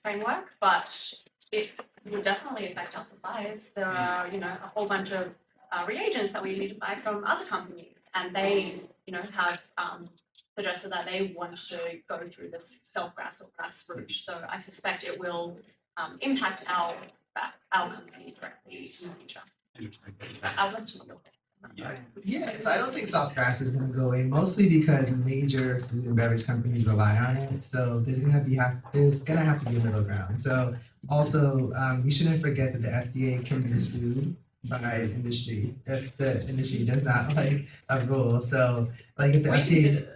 framework, but it will definitely affect our suppliers. There are, a whole bunch of reagents that we need to buy from other companies, and they, have suggested that they want to go through this self-grass or grass route. So I suspect it will impact our company directly in the future. I'll let you know. Yeah, so I don't think soft grass is going to go away, mostly because major food and beverage companies rely on it. So there's going to have to be a middle ground. So also, we shouldn't forget that the FDA can be sued by industry if the industry does not like a rule. So like if the FDA.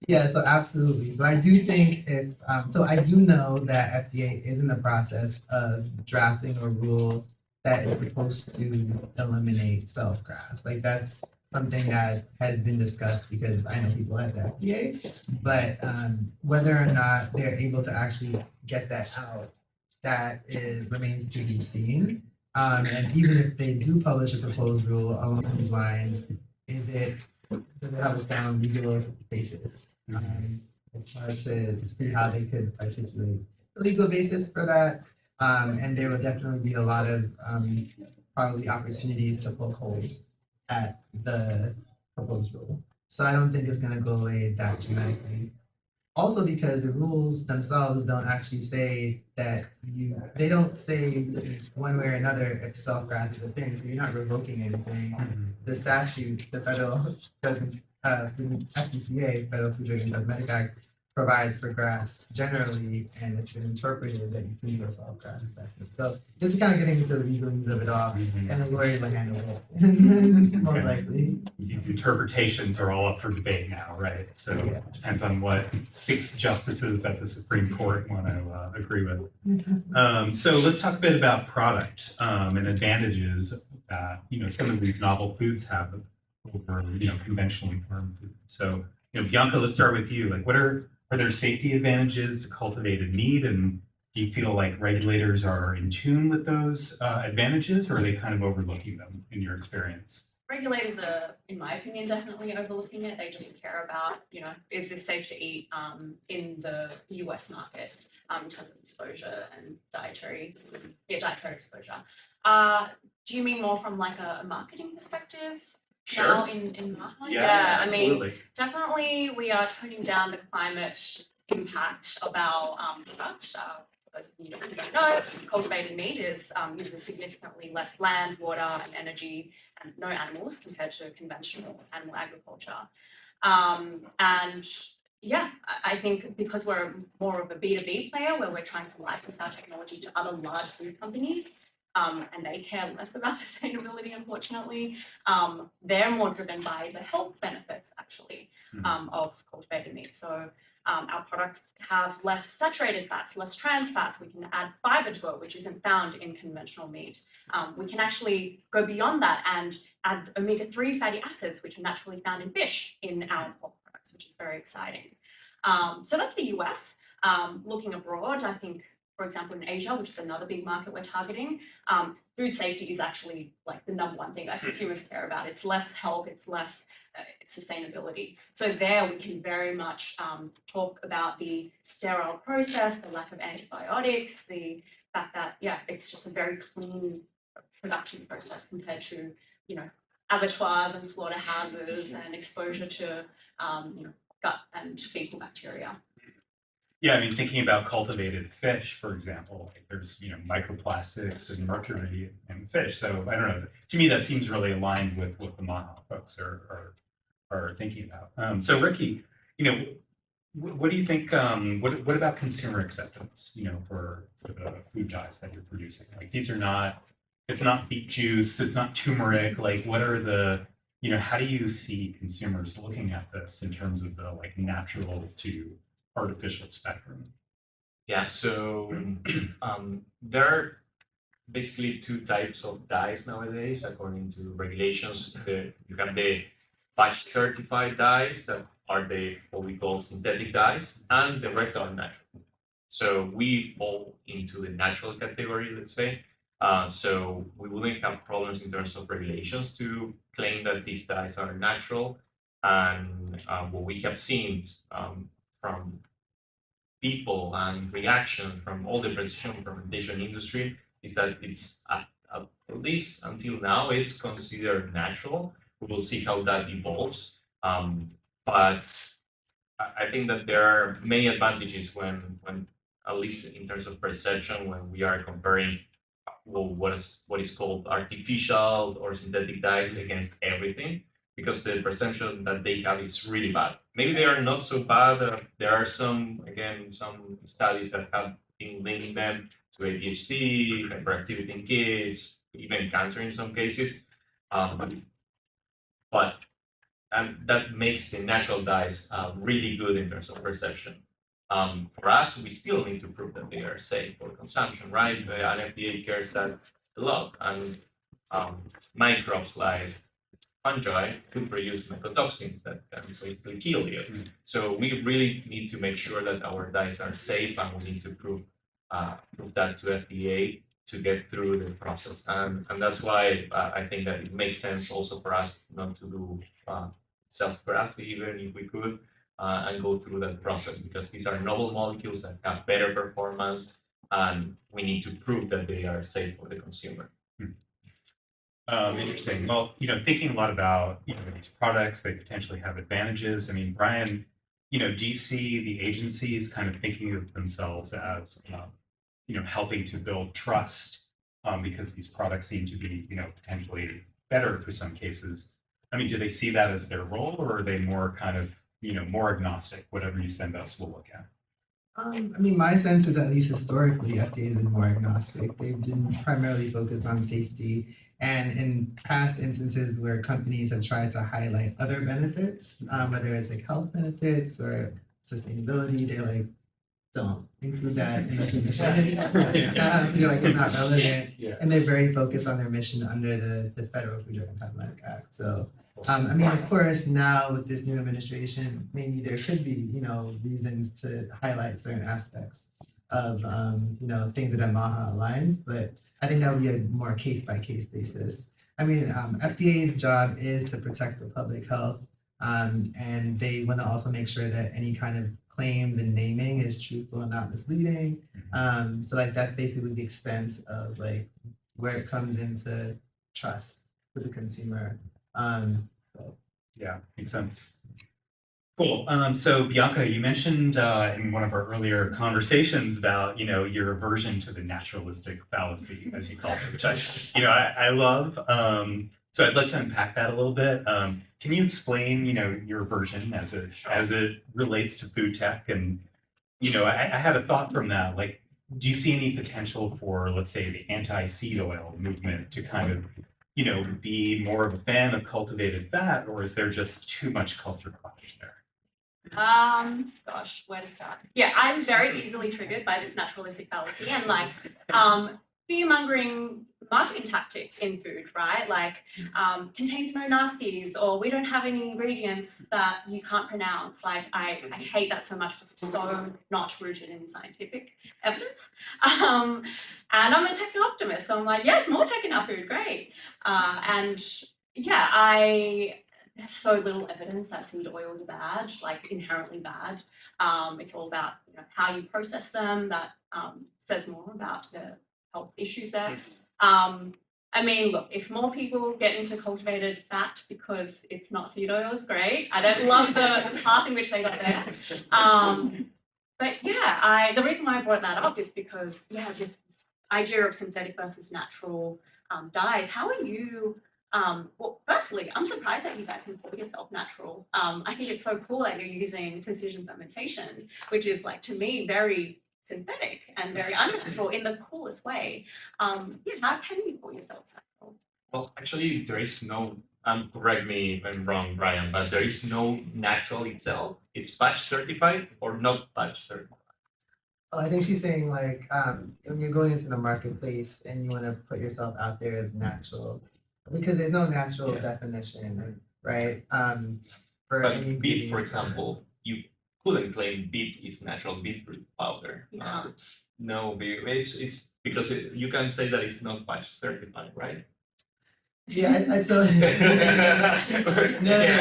Yeah, so absolutely. So I do think I do know that FDA is in the process of drafting a rule that is supposed to eliminate self-grass. Like that's something that has been discussed because I know people at the FDA, but whether or not they're able to actually get that out, remains to be seen. And even if they do publish a proposed rule along these lines, does it have a sound legal basis? It's hard to see how they could articulate the legal basis for that. And there will definitely be a lot of probably opportunities to poke holes at the proposed rule. So I don't think it's going to go away that dramatically. Also because the rules themselves don't actually say that they don't say one way or another if self-grass is a thing, so you're not revoking anything. The statute, the federal FDCA, Federal Food, Drug, and Cosmetic Act, provides for grass generally, and it's been interpreted that you can do a self-grass assessment. So this is kind of getting into the legalese of it all, and the lawyer will handle it, most likely. These interpretations are all up for debate now, right? So it depends on what 6 justices at the Supreme Court want to agree with. So let's talk a bit about product and advantages that some of these novel foods have over conventionally farmed food. So Bianca, let's start with you. Like, are there safety advantages to cultivated meat, and do you feel like regulators are in tune with those advantages, or are they kind of overlooking them in your experience? Regulators are, in my opinion, definitely overlooking it. They just care about, is this safe to eat in the US market in terms of exposure and dietary exposure. Do you mean more from like a marketing perspective? Sure. Now in MAHA? Yeah, absolutely. I mean, definitely we are toning down the climate impact of our product. For those of you who don't know, cultivated meat uses significantly less land, water, and energy, and no animals compared to conventional animal agriculture. And yeah, I think because we're more of a B2B player where we're trying to license our technology to other large food companies, and they care less about sustainability, unfortunately. They're more driven by the health benefits, actually, of cultivated meat. So our products have less saturated fats, less trans fats. We can add fiber to it, which isn't found in conventional meat. We can actually go beyond that and add omega-3 fatty acids, which are naturally found in fish in our pork products, which is very exciting. So that's the US. Looking abroad, I think, for example, in Asia, which is another big market we're targeting, food safety is actually like the #1 thing that consumers care about. It's less health, it's less sustainability. So there we can very much talk about the sterile process, the lack of antibiotics, the fact that, it's just a very clean production process compared to, abattoirs and slaughterhouses and exposure to gut and fecal bacteria. Yeah, I mean, thinking about cultivated fish, for example, like there's microplastics and mercury in fish. So I don't know. To me, that seems really aligned with what the MAHA folks are thinking about. So Ricky, what do you think? What about consumer acceptance? For the food dyes that you're producing, like these are not. It's not beet juice. It's not turmeric. Like, what are the how do you see consumers looking at this in terms of the natural to artificial spectrum? Yeah, so there are basically two types of dyes nowadays, according to regulations. You have the batch certified dyes that are what we call synthetic dyes, and the rest are natural. So we fall into the natural category, let's say. So we wouldn't have problems in terms of regulations to claim that these dyes are natural. And what we have seen from people and reaction from all the precision fermentation industry is that it's at least until now it's considered natural. We will see how that evolves. But I think that there are many advantages when at least in terms of perception, when we are comparing what is called artificial or synthetic dyes against everything, because the perception that they have is really bad. Maybe they are not so bad. There are some studies that have been linking them to ADHD, hyperactivity in kids, even cancer in some cases. But that makes the natural dyes really good in terms of perception. For us, we still need to prove that they are safe for consumption, right? And FDA cares that a lot. And microbes like fungi could produce mycotoxins that can basically kill you. So we really need to make sure that our dyes are safe, and we need to prove that to FDA to get through the process. And that's why I think that it makes sense also for us not to do self-craft, even if we could, and go through that process, because these are novel molecules that have better performance, and we need to prove that they are safe for the consumer. Interesting. Well, thinking a lot about these products, they potentially have advantages. I mean, Brian, do you see the agencies kind of thinking of themselves as helping to build trust because these products seem to be potentially better for some cases? I mean, do they see that as their role, or are they more kind of more agnostic? Whatever you send us, we'll look at. I mean, my sense is at least historically, FDA has been more agnostic. They've been primarily focused on safety. And in past instances where companies have tried to highlight other benefits, whether it's like health benefits or sustainability, they're like, don't include that in the submission. They're like, it's not relevant. Yeah. And they're very focused on their mission under the Federal Food Drug and Cosmetic Act. So, I mean, of course, now with this new administration, maybe there could be, reasons to highlight certain aspects of, things that MAHA aligns, but I think that would be a more case-by-case basis. I mean, FDA's job is to protect the public health, and they want to also make sure that any kind of claims and naming is truthful and not misleading. So like that's basically the extent of like where it comes into trust for the consumer. Yeah, makes sense. Cool. So Bianca, you mentioned in one of our earlier conversations about your aversion to the naturalistic fallacy, as you called it, which I love. So I'd like to unpack that a little bit. Can you explain your aversion as it relates to food tech? And I had a thought from that. Like, do you see any potential for, let's say, the anti-seed oil movement to kind of be more of a fan of cultivated fat, or is there just too much culture clash there? Gosh, where to start? Yeah, I'm very easily triggered by this naturalistic fallacy and fear-mongering marketing tactics in food, right? Like contains no nasties, or we don't have any ingredients that you can't pronounce. Like I hate that so much because it's so not rooted in scientific evidence. And I'm a tech optimist, so I'm like, yes, more tech in our food, great. And yeah, there's so little evidence that seed oils are bad, like inherently bad. It's all about how you process them. That says more about the health issues there. I mean, look, if more people get into cultivated fat because it's not seed oils, great. I don't love the path in which they got there. But yeah, the reason why I brought that up is because, yeah, this idea of synthetic versus natural dyes. How are you? Well, firstly, I'm surprised that you guys can call yourself natural. I think it's so cool that you're using precision fermentation, which is like, to me, very synthetic and very unnatural in the coolest way. Yeah, how can you call yourselves natural? Well, actually, there is no, correct me if I'm wrong, Brian, but there is no natural itself. It's batch certified or not batch certified. Oh, I think she's saying like when you're going into the marketplace and you want to put yourself out there as natural, because there's no natural definition, right? For But any beet, for ingredient. example, you couldn't claim beet is natural beetroot powder. You can't. No, it's because you can say that it's not batch certified, right? Yeah, I so Yeah,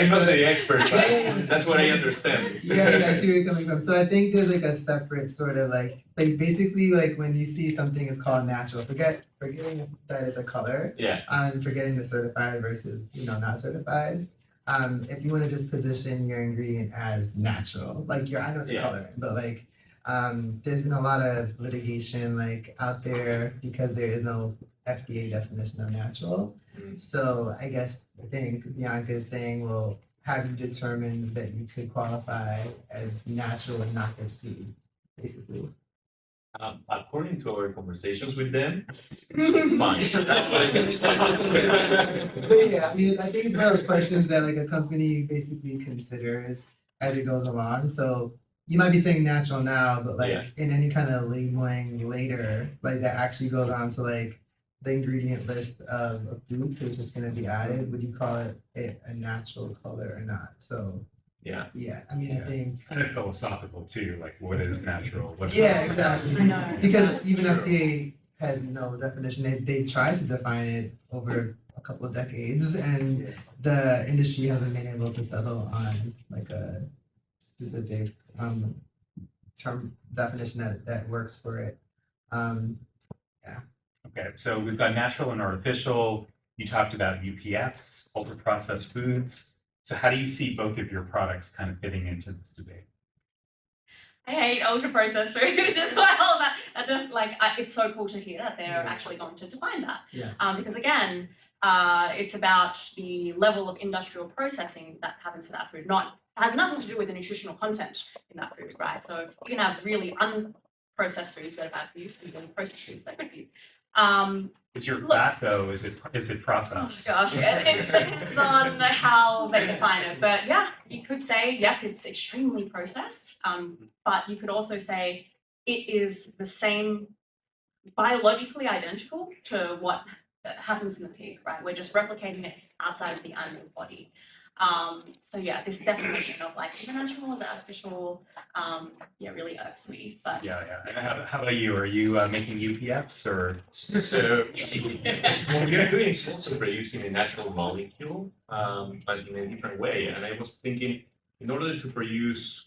I'm not the expert, but that's what I understand. yeah, I see where you're coming from. So I think there's like a separate sort of like basically like when you see something is called natural, forgetting that it's a color, Yeah. and forgetting the certified versus not certified. If you want to just position your ingredient as natural, like I know it's a Yeah. colorant, but like there's been a lot of litigation like out there because there is no FDA definition of natural. So I think Bianca is saying, well, have you determined that you could qualify as natural and not get sued, basically? According to our conversations with them, fine. That's what I can say. But yeah, I mean, I think it's one of those questions that like a company basically considers as it goes along. So you might be saying natural now, but like Yeah. in any kind of labeling later, like that actually goes on to like the ingredient list of a food, so it's just going to be added. Would you call it a natural color or not? So Yeah. I mean, I think It's kind of philosophical too, like what is natural? What's yeah, not? exactly. I know. Because even True. FDA has no definition. They tried to define it over a couple of decades, and the industry hasn't been able to settle on like a specific term definition that works for it. Okay, so we've got natural and artificial. You talked about UPFs, ultra processed foods. So how do you see both of your products kind of fitting into this debate? I hate ultra processed foods as well. It's so cool to hear that they're actually going to define that. Yeah. Because again, it's about the level of industrial processing that happens to that food. Has nothing to do with the nutritional content in that food, right? So you can have really unprocessed foods that are bad for you, and then processed foods that are good for you. Is your Look- fat though, is it Oh processed? gosh, it depends on how they define it. But yeah, you could say, yes, it's extremely processed. But you could also say it is the same, biologically identical to what happens in the pig, right? We're just replicating it outside of the animal's body. So yeah, this definition of like, is it natural, is it artificial, really irks me. But Yeah. And how about you? Are you making UPFs or? So what we are doing is also producing a natural molecule, but in a different way. And I was thinking, in order to produce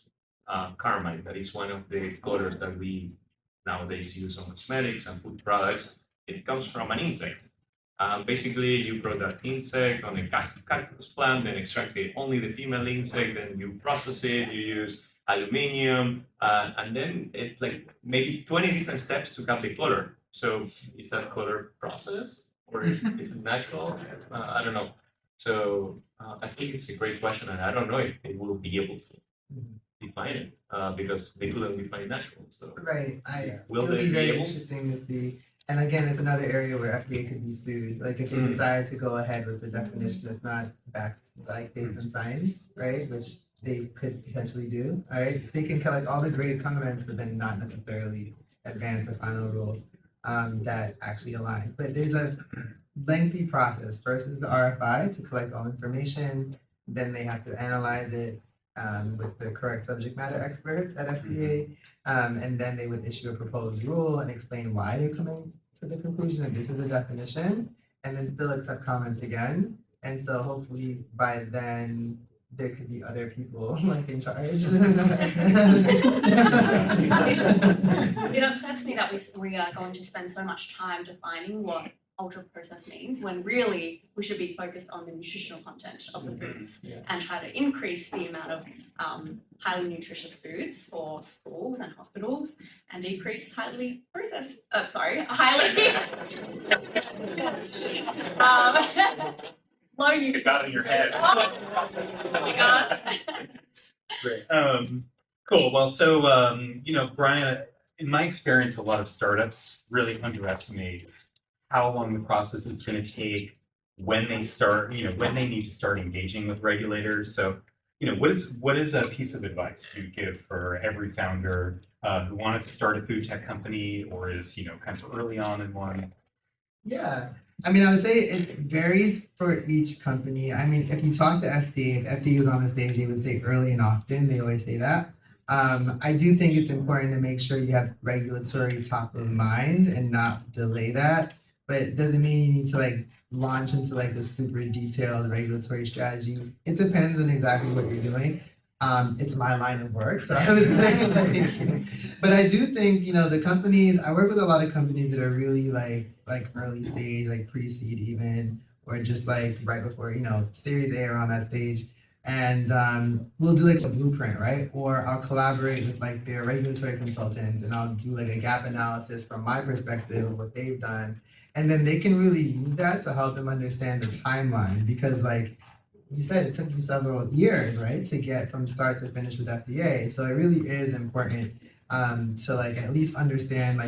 carmine, that is one of the colors that we nowadays use on cosmetics and food products, it comes from an insect. Basically, you grow that insect on a cactus plant, then extract only the female insect, then you process it, you use aluminum, and then it's like maybe 20 different steps to have the color. So is that color processed or is it natural? I don't know. So I think it's a great question, and I don't know if they will be able to define it because they couldn't define natural. So Right. Will It'll they be be very able? interesting to see. And again, it's another area where FDA could be sued. Like if they decide to go ahead with the definition that's not backed, like based on science, right? Which they could potentially do. All right. They can collect all the great comments, but then not necessarily advance a final rule that actually aligns. But there's a lengthy process. First is the RFI to collect all information. Then they have to analyze it with the correct subject matter experts at FDA. And then they would issue a proposed rule and explain why they're coming to the conclusion that this is a definition, and then still accept comments again. And so hopefully by then there could be other people like in charge. it upsets me that we are going to spend so much time defining what ultra processed means, when really we should be focused on the nutritional content of the foods and try to increase the amount of highly nutritious foods for schools and hospitals and decrease highly processed, low nutrition. It got in your head. Oh my God. Great. Cool. Well, so, Brian, in my experience, a lot of startups really underestimate how long the process is going to take when they start, when they need to start engaging with regulators. So, what is a piece of advice you give for every founder who wanted to start a food tech company or is, kind of early on in one? Yeah. I mean, I would say it varies for each company. I mean, if you talk to FDA, if FDA was on the stage, they would say early and often. They always say that. I do think it's important to make sure you have regulatory top of mind and not delay that. But it doesn't mean you need to launch into the super detailed regulatory strategy. It depends on exactly what you're doing. It's my line of work, so I would say but I do think, the companies, I work with a lot of companies that are really like early stage, pre-seed even, or just right before, Series A around that stage. And we'll do a blueprint, right? Or I'll collaborate with their regulatory consultants and I'll do a gap analysis from my perspective of what they've done. And then they can really use that to help them understand the timeline because you said it took you several years, right, to get from start to finish with FDA. So it really is important to at least understand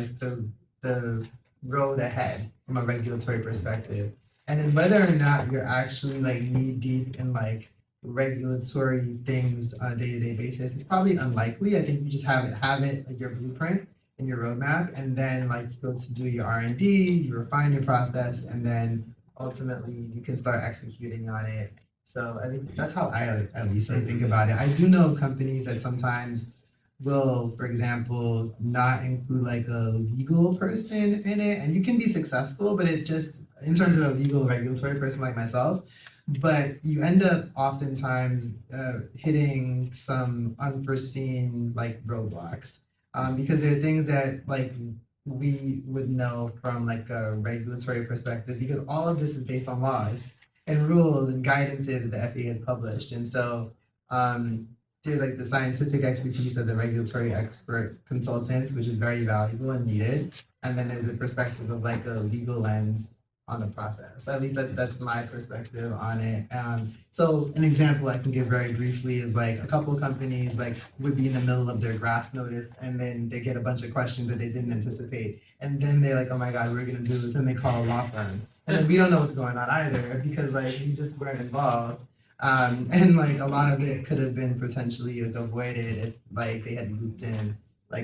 the road ahead from a regulatory perspective. And then whether or not you're actually knee deep in regulatory things on a day-to-day basis, it's probably unlikely. I think you just have it your blueprint and your roadmap, and then you go to do your R&D, you refine your process, and then ultimately you can start executing on it. So I think that's how I at least think about it. I do know companies that sometimes will, for example, not include a legal person in it, and you can be successful, but it just, in terms of a legal regulatory person like myself, but you end up oftentimes hitting some unforeseen roadblocks because there are things that we would know from a regulatory perspective because all of this is based on laws and rules and guidances that the FDA has published. And so there's the scientific expertise of the regulatory expert consultant, which is very valuable and needed. And then there's a perspective of a legal lens on the process. At least that's my perspective on it. So an example I can give very briefly is a couple of companies would be in the middle of their grass notice and then they get a bunch of questions that they didn't anticipate. And then they're like, oh my God, we're gonna do this. And they call a law firm. And then we don't know what's going on either because we just weren't involved. And a lot of it could have been potentially avoided if they had looped in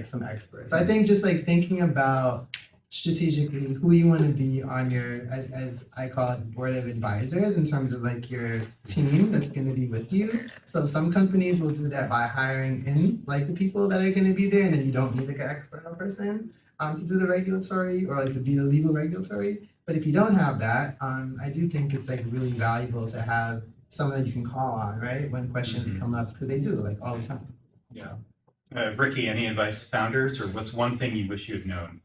some experts. I think just thinking about strategically who you want to be on your, as I call it, board of advisors in terms of your team that's going to be with you. So some companies will do that by hiring in the people that are going to be there, and then you don't need an external person to do the regulatory or to be the legal regulatory. But if you don't have that, I do think it's really valuable to have someone that you can call on, right, when questions come up, because they do all the time. Yeah. Ricky, any advice to founders, or what's one thing you wish you had known?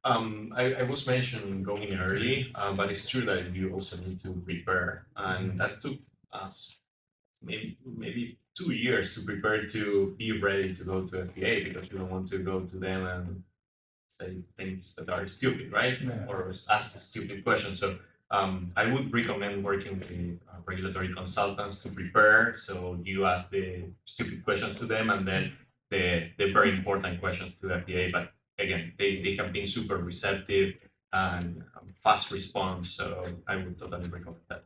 I was mentioned going early, but it's true that you also need to prepare, and that took us maybe 2 years to prepare to be ready to go to FDA because you don't want to go to them and say things that are stupid, right? Yeah. Or ask a stupid question. So I would recommend working with regulatory consultants to prepare. So you ask the stupid questions to them, and then the very important questions to FDA. But again, they have been super receptive and fast response. So I would totally recommend that.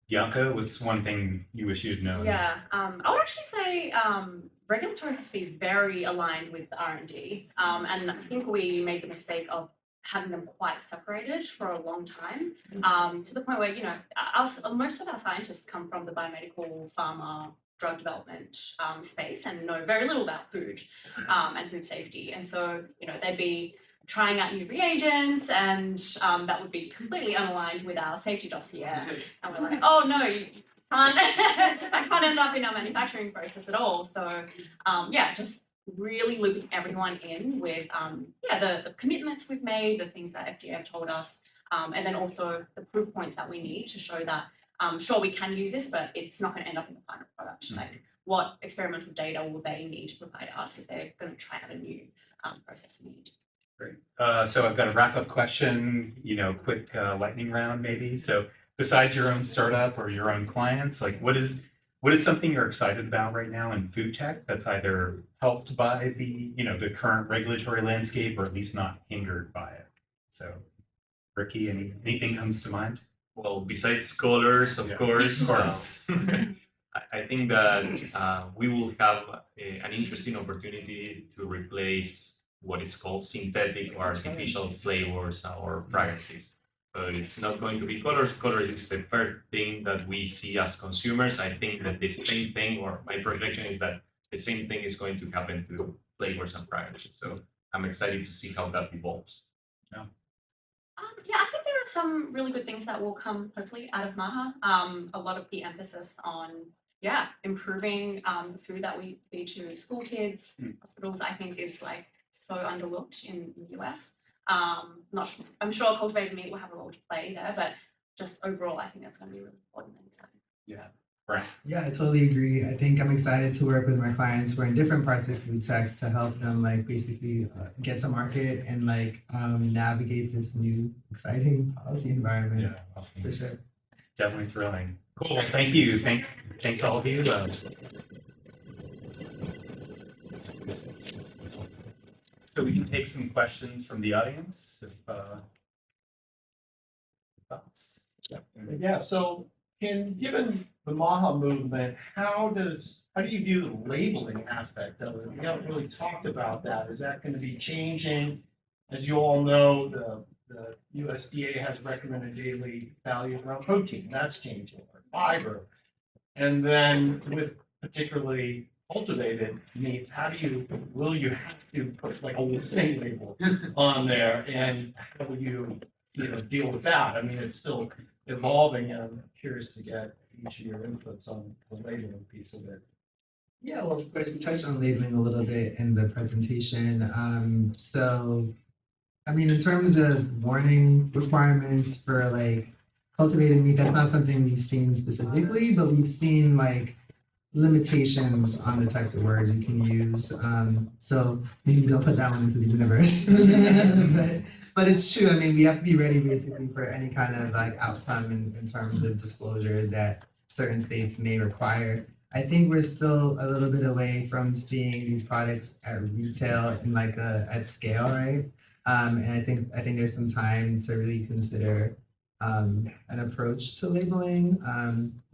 Bianca, what's one thing you wish you'd known? Yeah, I would actually say regulatory has to be very aligned with R&D, and I think we made the mistake of having them quite separated for a long time, to the point where most of our scientists come from the biomedical pharma drug development space and know very little about food and food safety, and so they'd be trying out new reagents, and that would be completely unaligned with our safety dossier. And we're like, oh no, you can't, that can't end up in our manufacturing process at all. So just really looping everyone in with the commitments we've made, the things that FDA have told us, And then also the proof points that we need to show that, sure, we can use this, but it's not going to end up in the final product. Like, what experimental data will they need to provide us if they're going to try out a new process need? Great. So I've got a wrap-up question, quick lightning round maybe. So besides your own startup or your own clients, like what is something you're excited about right now in food tech that's either helped by the current regulatory landscape or at least not hindered by it? So Ricky, anything comes to mind? Well, besides scholars, of course. I think that we will have an interesting opportunity to replace what is called synthetic or artificial flavors or fragrances. So it's not going to be colors. Colors is the first thing that we see as consumers. I think that the same thing, or my projection is that the same thing is going to happen to flavors and fragrances. So I'm excited to see how that evolves. Yeah, I think there are some really good things that will come hopefully out of MAHA. A lot of the emphasis on improving the food that we feed to school kids, hospitals, I think is like so underlooked in the US. Not sure. I'm sure cultivated meat will have a role to play there, but just overall, I think that's going to be really important and exciting. Yeah. Right. Yeah, I totally agree. I think I'm excited to work with my clients who are in different parts of food tech to help them basically get to market and navigate this new exciting policy environment. Yeah. For sure. Definitely thrilling. Cool. Well, thank you. Thanks all of you. So we can take some questions from the audience. Thoughts? Yeah, so given the MAHA movement, how do you view the labeling aspect of it? We haven't really talked about that. Is that going to be changing? As you all know, the USDA has recommended daily values around protein. That's changing, or fiber. And then with particularly cultivated meats, will you have to put like a listing label on there, and how will you deal with that? I mean, it's still evolving, and I'm curious to get each of your inputs on the labeling piece of it. Yeah, well, of course, we touched on labeling a little bit in the presentation. In terms of warning requirements for cultivated meat, that's not something we've seen specifically, but we've seen limitations on the types of words you can use. So maybe don't put that one into the universe. but it's true. I mean, we have to be ready basically for any kind of outcome in terms of disclosures that certain states may require. I think we're still a little bit away from seeing these products at retail in at scale, right? And I think there's some time to really consider an approach to labeling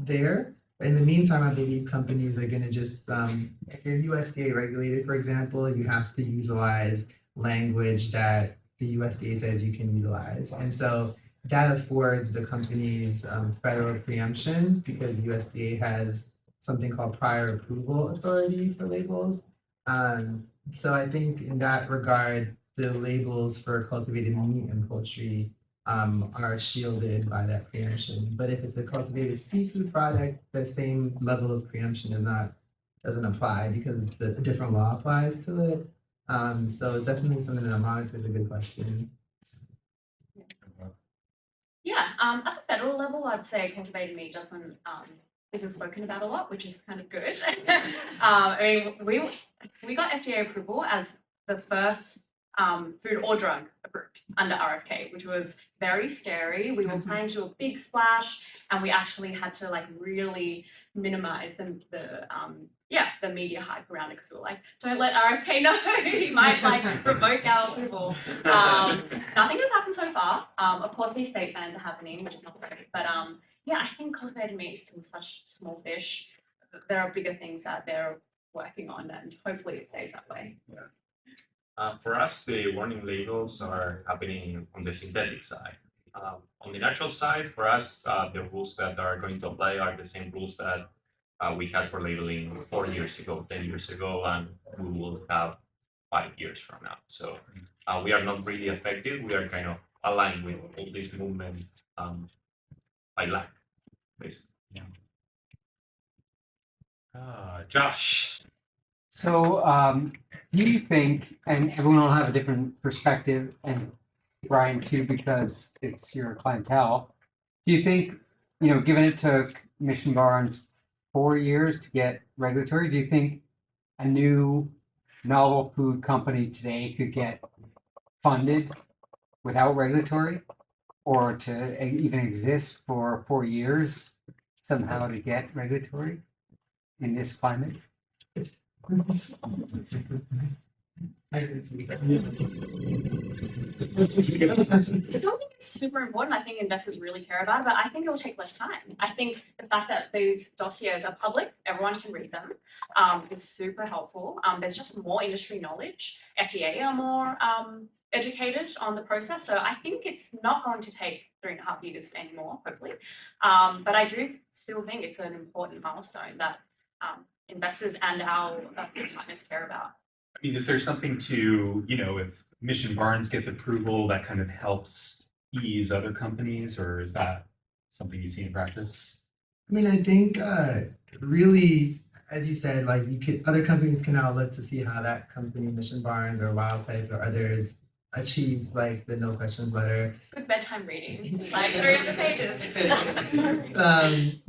there. In the meantime, I believe companies are going to just, if you're USDA regulated, for example, you have to utilize language that the USDA says you can utilize. And so that affords the companies federal preemption because USDA has something called prior approval authority for labels. So I think in that regard, the labels for cultivated meat and poultry are shielded by that preemption. But if it's a cultivated seafood product, the same level of preemption doesn't apply because the different law applies to it. So it's definitely something that I monitor. Is a good question. Yeah, at the federal level, I'd say cultivated meat isn't spoken about a lot, which is kind of good. We got FDA approval as the first food or drug approved under RFK, which was very scary. We were planning to do a big splash, and we actually had to really minimize the media hype around it because we were like, don't let RFK know, he might revoke our approval. Nothing has happened so far. Of course, these state bans are happening, which is not great, but I think cultivated meat is still such small fish. There are bigger things that they're working on, and hopefully it stays that way. For us, the warning labels are happening on the synthetic side. On the natural side, for us, the rules that are going to apply are the same rules that we had for labeling 4 years ago, 10 years ago, and we will have 5 years from now. So we are not really affected. We are kind of aligned with all this movement by lack, basically. Yeah. Josh. So do you think, and everyone will have a different perspective, and Brian, too, because it's your clientele. Do you think, given it took Mission Barns 4 years to get regulatory, do you think a new novel food company today could get funded without regulatory, or to even exist for 4 years somehow to get regulatory in this climate? Something that's super important, I think investors really care about, but I think it will take less time. I think the fact that these dossiers are public, everyone can read them, is super helpful. There's just more industry knowledge. FDA are more educated on the process, so I think it's not going to take 3.5 years anymore, hopefully. But I do still think it's an important milestone that investors and our food partners care about. I mean, is there something to, if Mission Barns gets approval, that kind of helps ease other companies, or is that something you see in practice? I mean, I think really, as you said, like other companies can now look to see how that company, Mission Barns or Wild Type or others, achieved like the no questions letter. Good bedtime reading. It's like 300 pages.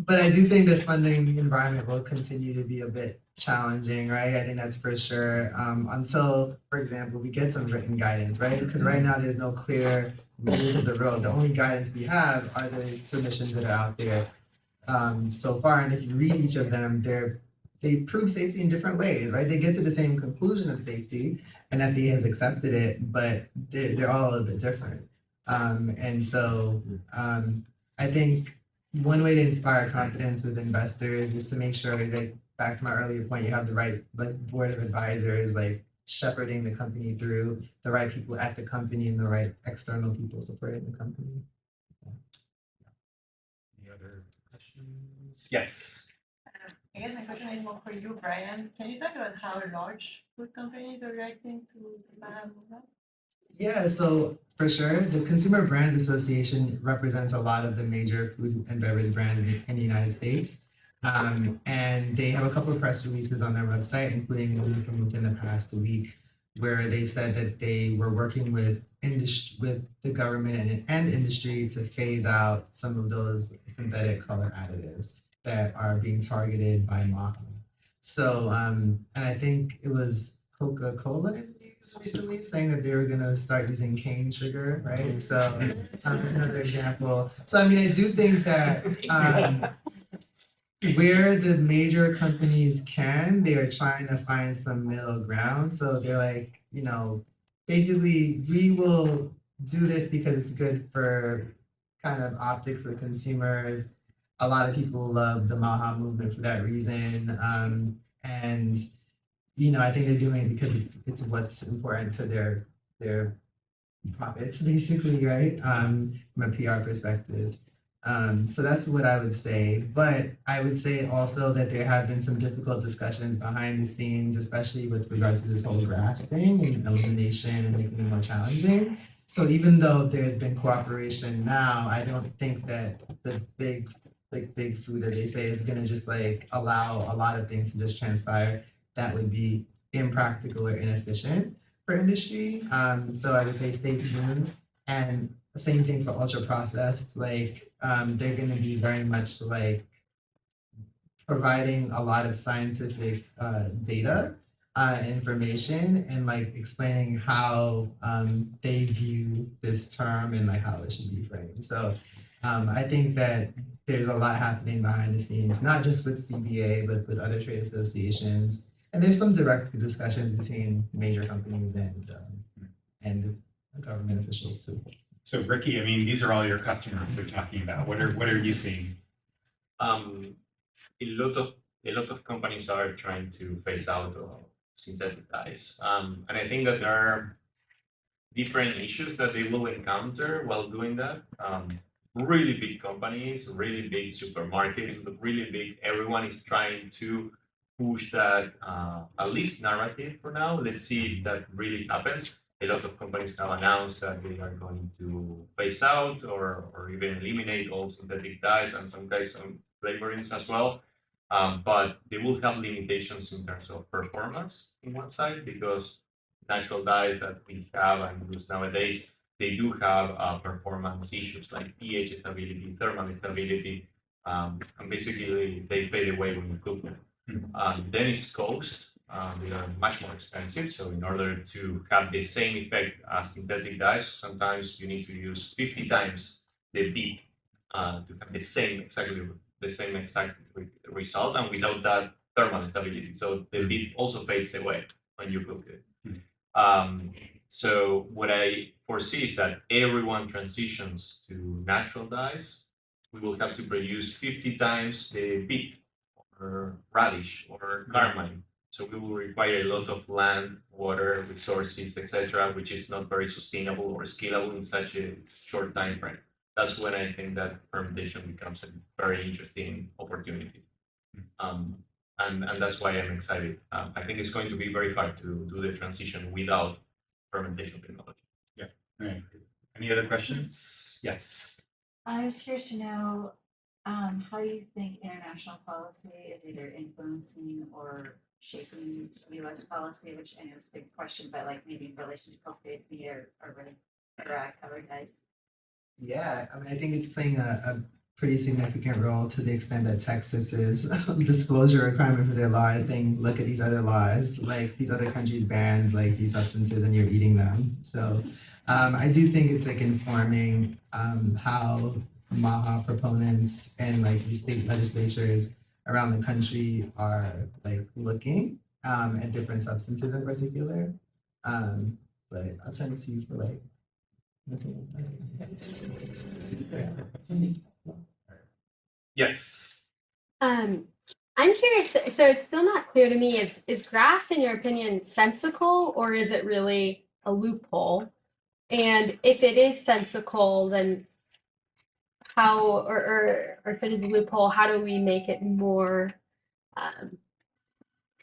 But I do think the funding environment will continue to be a bit challenging, right? I think that's for sure. Until, for example, we get some written guidance, right? Because right now there's no clear rules of the road. The only guidance we have are the submissions that are out there so far. And if you read each of them, they prove safety in different ways, right? They get to the same conclusion of safety, and FDA has accepted it, but they're all a little bit different. And so I think one way to inspire confidence with investors is to make sure that, back to my earlier point, you have the right board of advisors, like shepherding the company through, the right people at the company, and the right external people supporting the company. Any other questions? Yes. I guess my question is more for you, Brian. Can you talk about how large food companies are reacting to the MAHA movement? Yeah, so for sure, the Consumer Brands Association represents a lot of the major food and beverage brands in the United States. And they have a couple of press releases on their website, including one from within the past week, where they said that they were working with the government and industry to phase out some of those synthetic color additives that are being targeted by MAHA. So, and I think it was Coca-Cola in the news recently saying that they were going to start using cane sugar, right? So that's another example. So, I mean, I do think that where the major companies can, they are trying to find some middle ground. So they're like, basically, we will do this because it's good for kind of optics of consumers. A lot of people love the MAHA movement for that reason. And I think they're doing it because it's what's important to their profits, basically, right? From a PR perspective. So that's what I would say. But I would say also that there have been some difficult discussions behind the scenes, especially with regards to this whole grass thing and elimination and making it more challenging. So even though there's been cooperation now, I don't think that the big food, as they say, is going to just allow a lot of things to just transpire. That would be impractical or inefficient for industry. So I would say stay tuned. And the same thing for ultra processed. They're going to be very much providing a lot of scientific data, information, and explaining how they view this term and how it should be framed. So I think that there's a lot happening behind the scenes, not just with CBA, but with other trade associations. And there's some direct discussions between major companies and government officials too. So Ricky, I mean, these are all your customers they're talking about. What are you seeing? A lot of companies are trying to phase out synthetic dyes, and I think that there are different issues that they will encounter while doing that. Really big companies, really big supermarkets, really big. Everyone is trying to push that at least narrative for now. Let's see if that really happens. A lot of companies have announced that they are going to phase out or even eliminate all synthetic dyes and some kinds of flavorings as well. But they will have limitations in terms of performance in one side, because natural dyes that we have and use nowadays they do have performance issues like pH stability, thermal stability, and basically they fade away when you cook them. Then it's cost. They are much more expensive. So in order to have the same effect as synthetic dyes, sometimes you need to use 50 times the beet to have the same exact result, and without that thermal stability. So the beet also fades away when you cook it. So what I foresee is that everyone transitions to natural dyes. We will have to produce 50 times the beet or radish or carmine. So we will require a lot of land, water, resources, etc., which is not very sustainable or scalable in such a short time frame. That's when I think that fermentation becomes a very interesting opportunity. And that's why I'm excited. I think it's going to be very hard to do the transition without fermentation technology. Yeah. All right. Any other questions? Yes. I was curious to know how you think international policy is either influencing or shaping U.S. policy, which I know is a big question, but like maybe in relation to cultivated meat or covered dyes. Yeah, I mean, I think it's playing a pretty significant role to the extent that Texas's disclosure requirement for their laws saying, look at these other laws, like these other countries' bans, like these substances, and you're eating them. So I do think it's like informing how MAHA proponents and like the state legislatures around the country are like looking at different substances in particular. But I'll turn it to you for like. Yes. I'm curious, so it's still not clear to me, is grass, in your opinion, sensical, or is it really a loophole? And if it is sensical, then how, or if it is a loophole, how do we make it more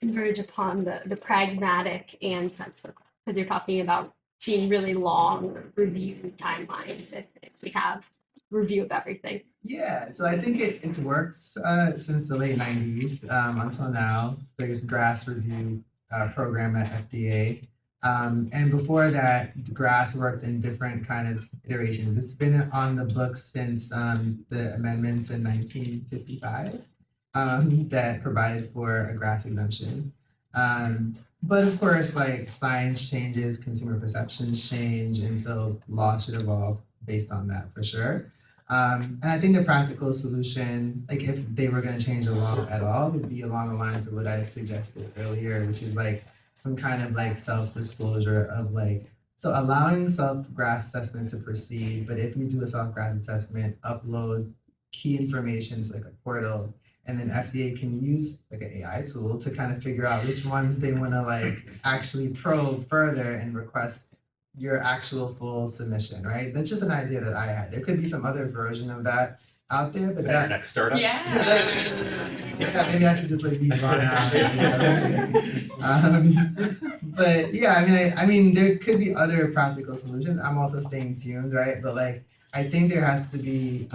converge upon the pragmatic and sensical? Because you're talking about seeing really long review timelines if we have review of everything. Yeah, so I think it's worked since the late 90s until now. There's a GRAS review program at FDA. And before that, the GRAS worked in different kind of iterations. It's been on the books since the amendments in 1955 that provided for a GRAS exemption. But of course, like science changes, consumer perceptions change, and so law should evolve based on that for sure. And I think the practical solution, like if they were going to change the law at all, would be along the lines of what I suggested earlier, which is like some kind of like self-disclosure of like, so allowing self-GRAS assessments to proceed, but if we do a self-GRAS assessment, upload key information to like a portal, and then FDA can use like an AI tool to kind of figure out which ones they want to like actually probe further and request your actual full submission, right? That's just an idea that I had. There could be some other version of that out there, but Is that your next startup? yeah, maybe I should just like be drawn out. But yeah, I mean, there could be other practical solutions. I'm also staying tuned, right? But like, I think there has to be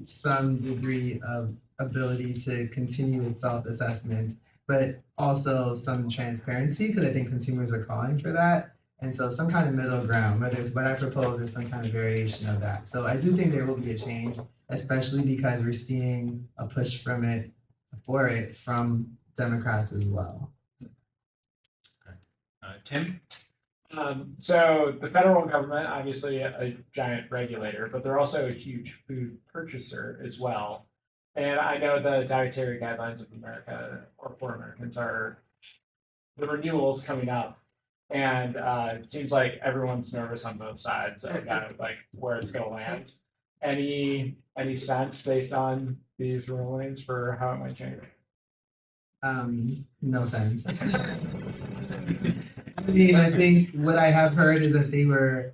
some degree of ability to continue with self-assessment, but also some transparency, because I think consumers are calling for that. And so some kind of middle ground, whether it's what I propose or some kind of variation of that. So I do think there will be a change, especially because we're seeing a push for it from Democrats as well. Tim? So the federal government, obviously a giant regulator, but they're also a huge food purchaser as well. And I know the Dietary Guidelines of America, or for Americans, are the renewals coming up. And it seems like everyone's nervous on both sides of kind of like where it's going to land. Any sense based on these rulings for how it might change? No sense. I mean, I think what I have heard is that they were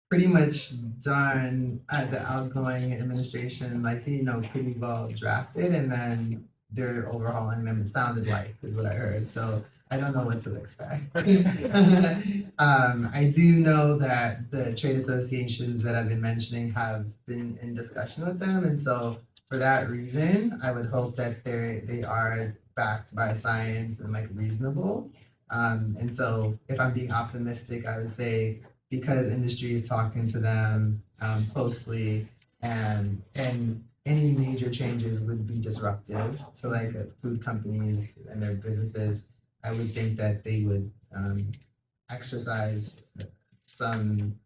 pretty much done at the outgoing administration, like, pretty well drafted, and then they're overhauling them, it sounded like, is what I heard. So I don't know what to expect. I do know that the trade associations that I've been mentioning have been in discussion with them. And so for that reason, I would hope that they are backed by science and like reasonable. And so if I'm being optimistic, I would say because industry is talking to them closely, and any major changes would be disruptive to like food companies and their businesses. I would think that they would exercise some,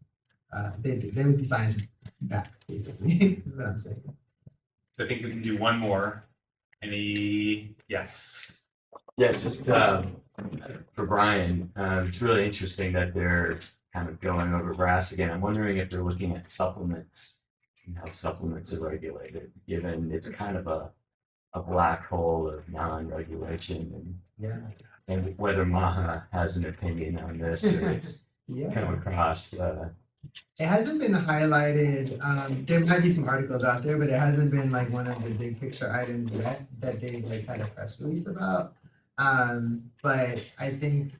they would be science backed, basically, is what I'm saying. So I think we can do one more. Yes. Yeah, just for Brian, it's really interesting that they're kind of going over grass again. I'm wondering if they're looking at supplements and how supplements are regulated, given it's kind of a black hole of non-regulation, Yeah. and whether MAHA has an opinion on this or it's Yeah. come across. It hasn't been highlighted. There might be some articles out there, but it hasn't been like one of the big picture items yet that they've like had a press release about. But I think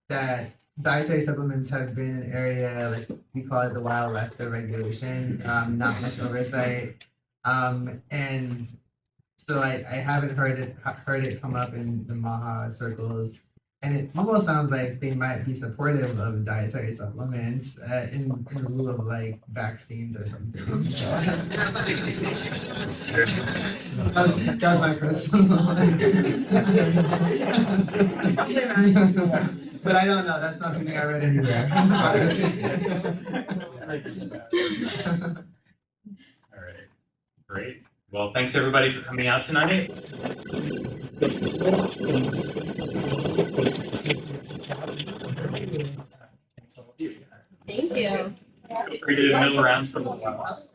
that dietary supplements have been an area, like we call it the wild left of regulation, not much oversight. And so I haven't heard it come up in the MAHA circles. And it almost sounds like they might be supportive of dietary supplements in lieu of like vaccines or something. That's my personal. But I don't know. That's not something I read anywhere. All right, great. Well, thanks everybody for coming out tonight. Thank you. Feel free to do a middle round for a while.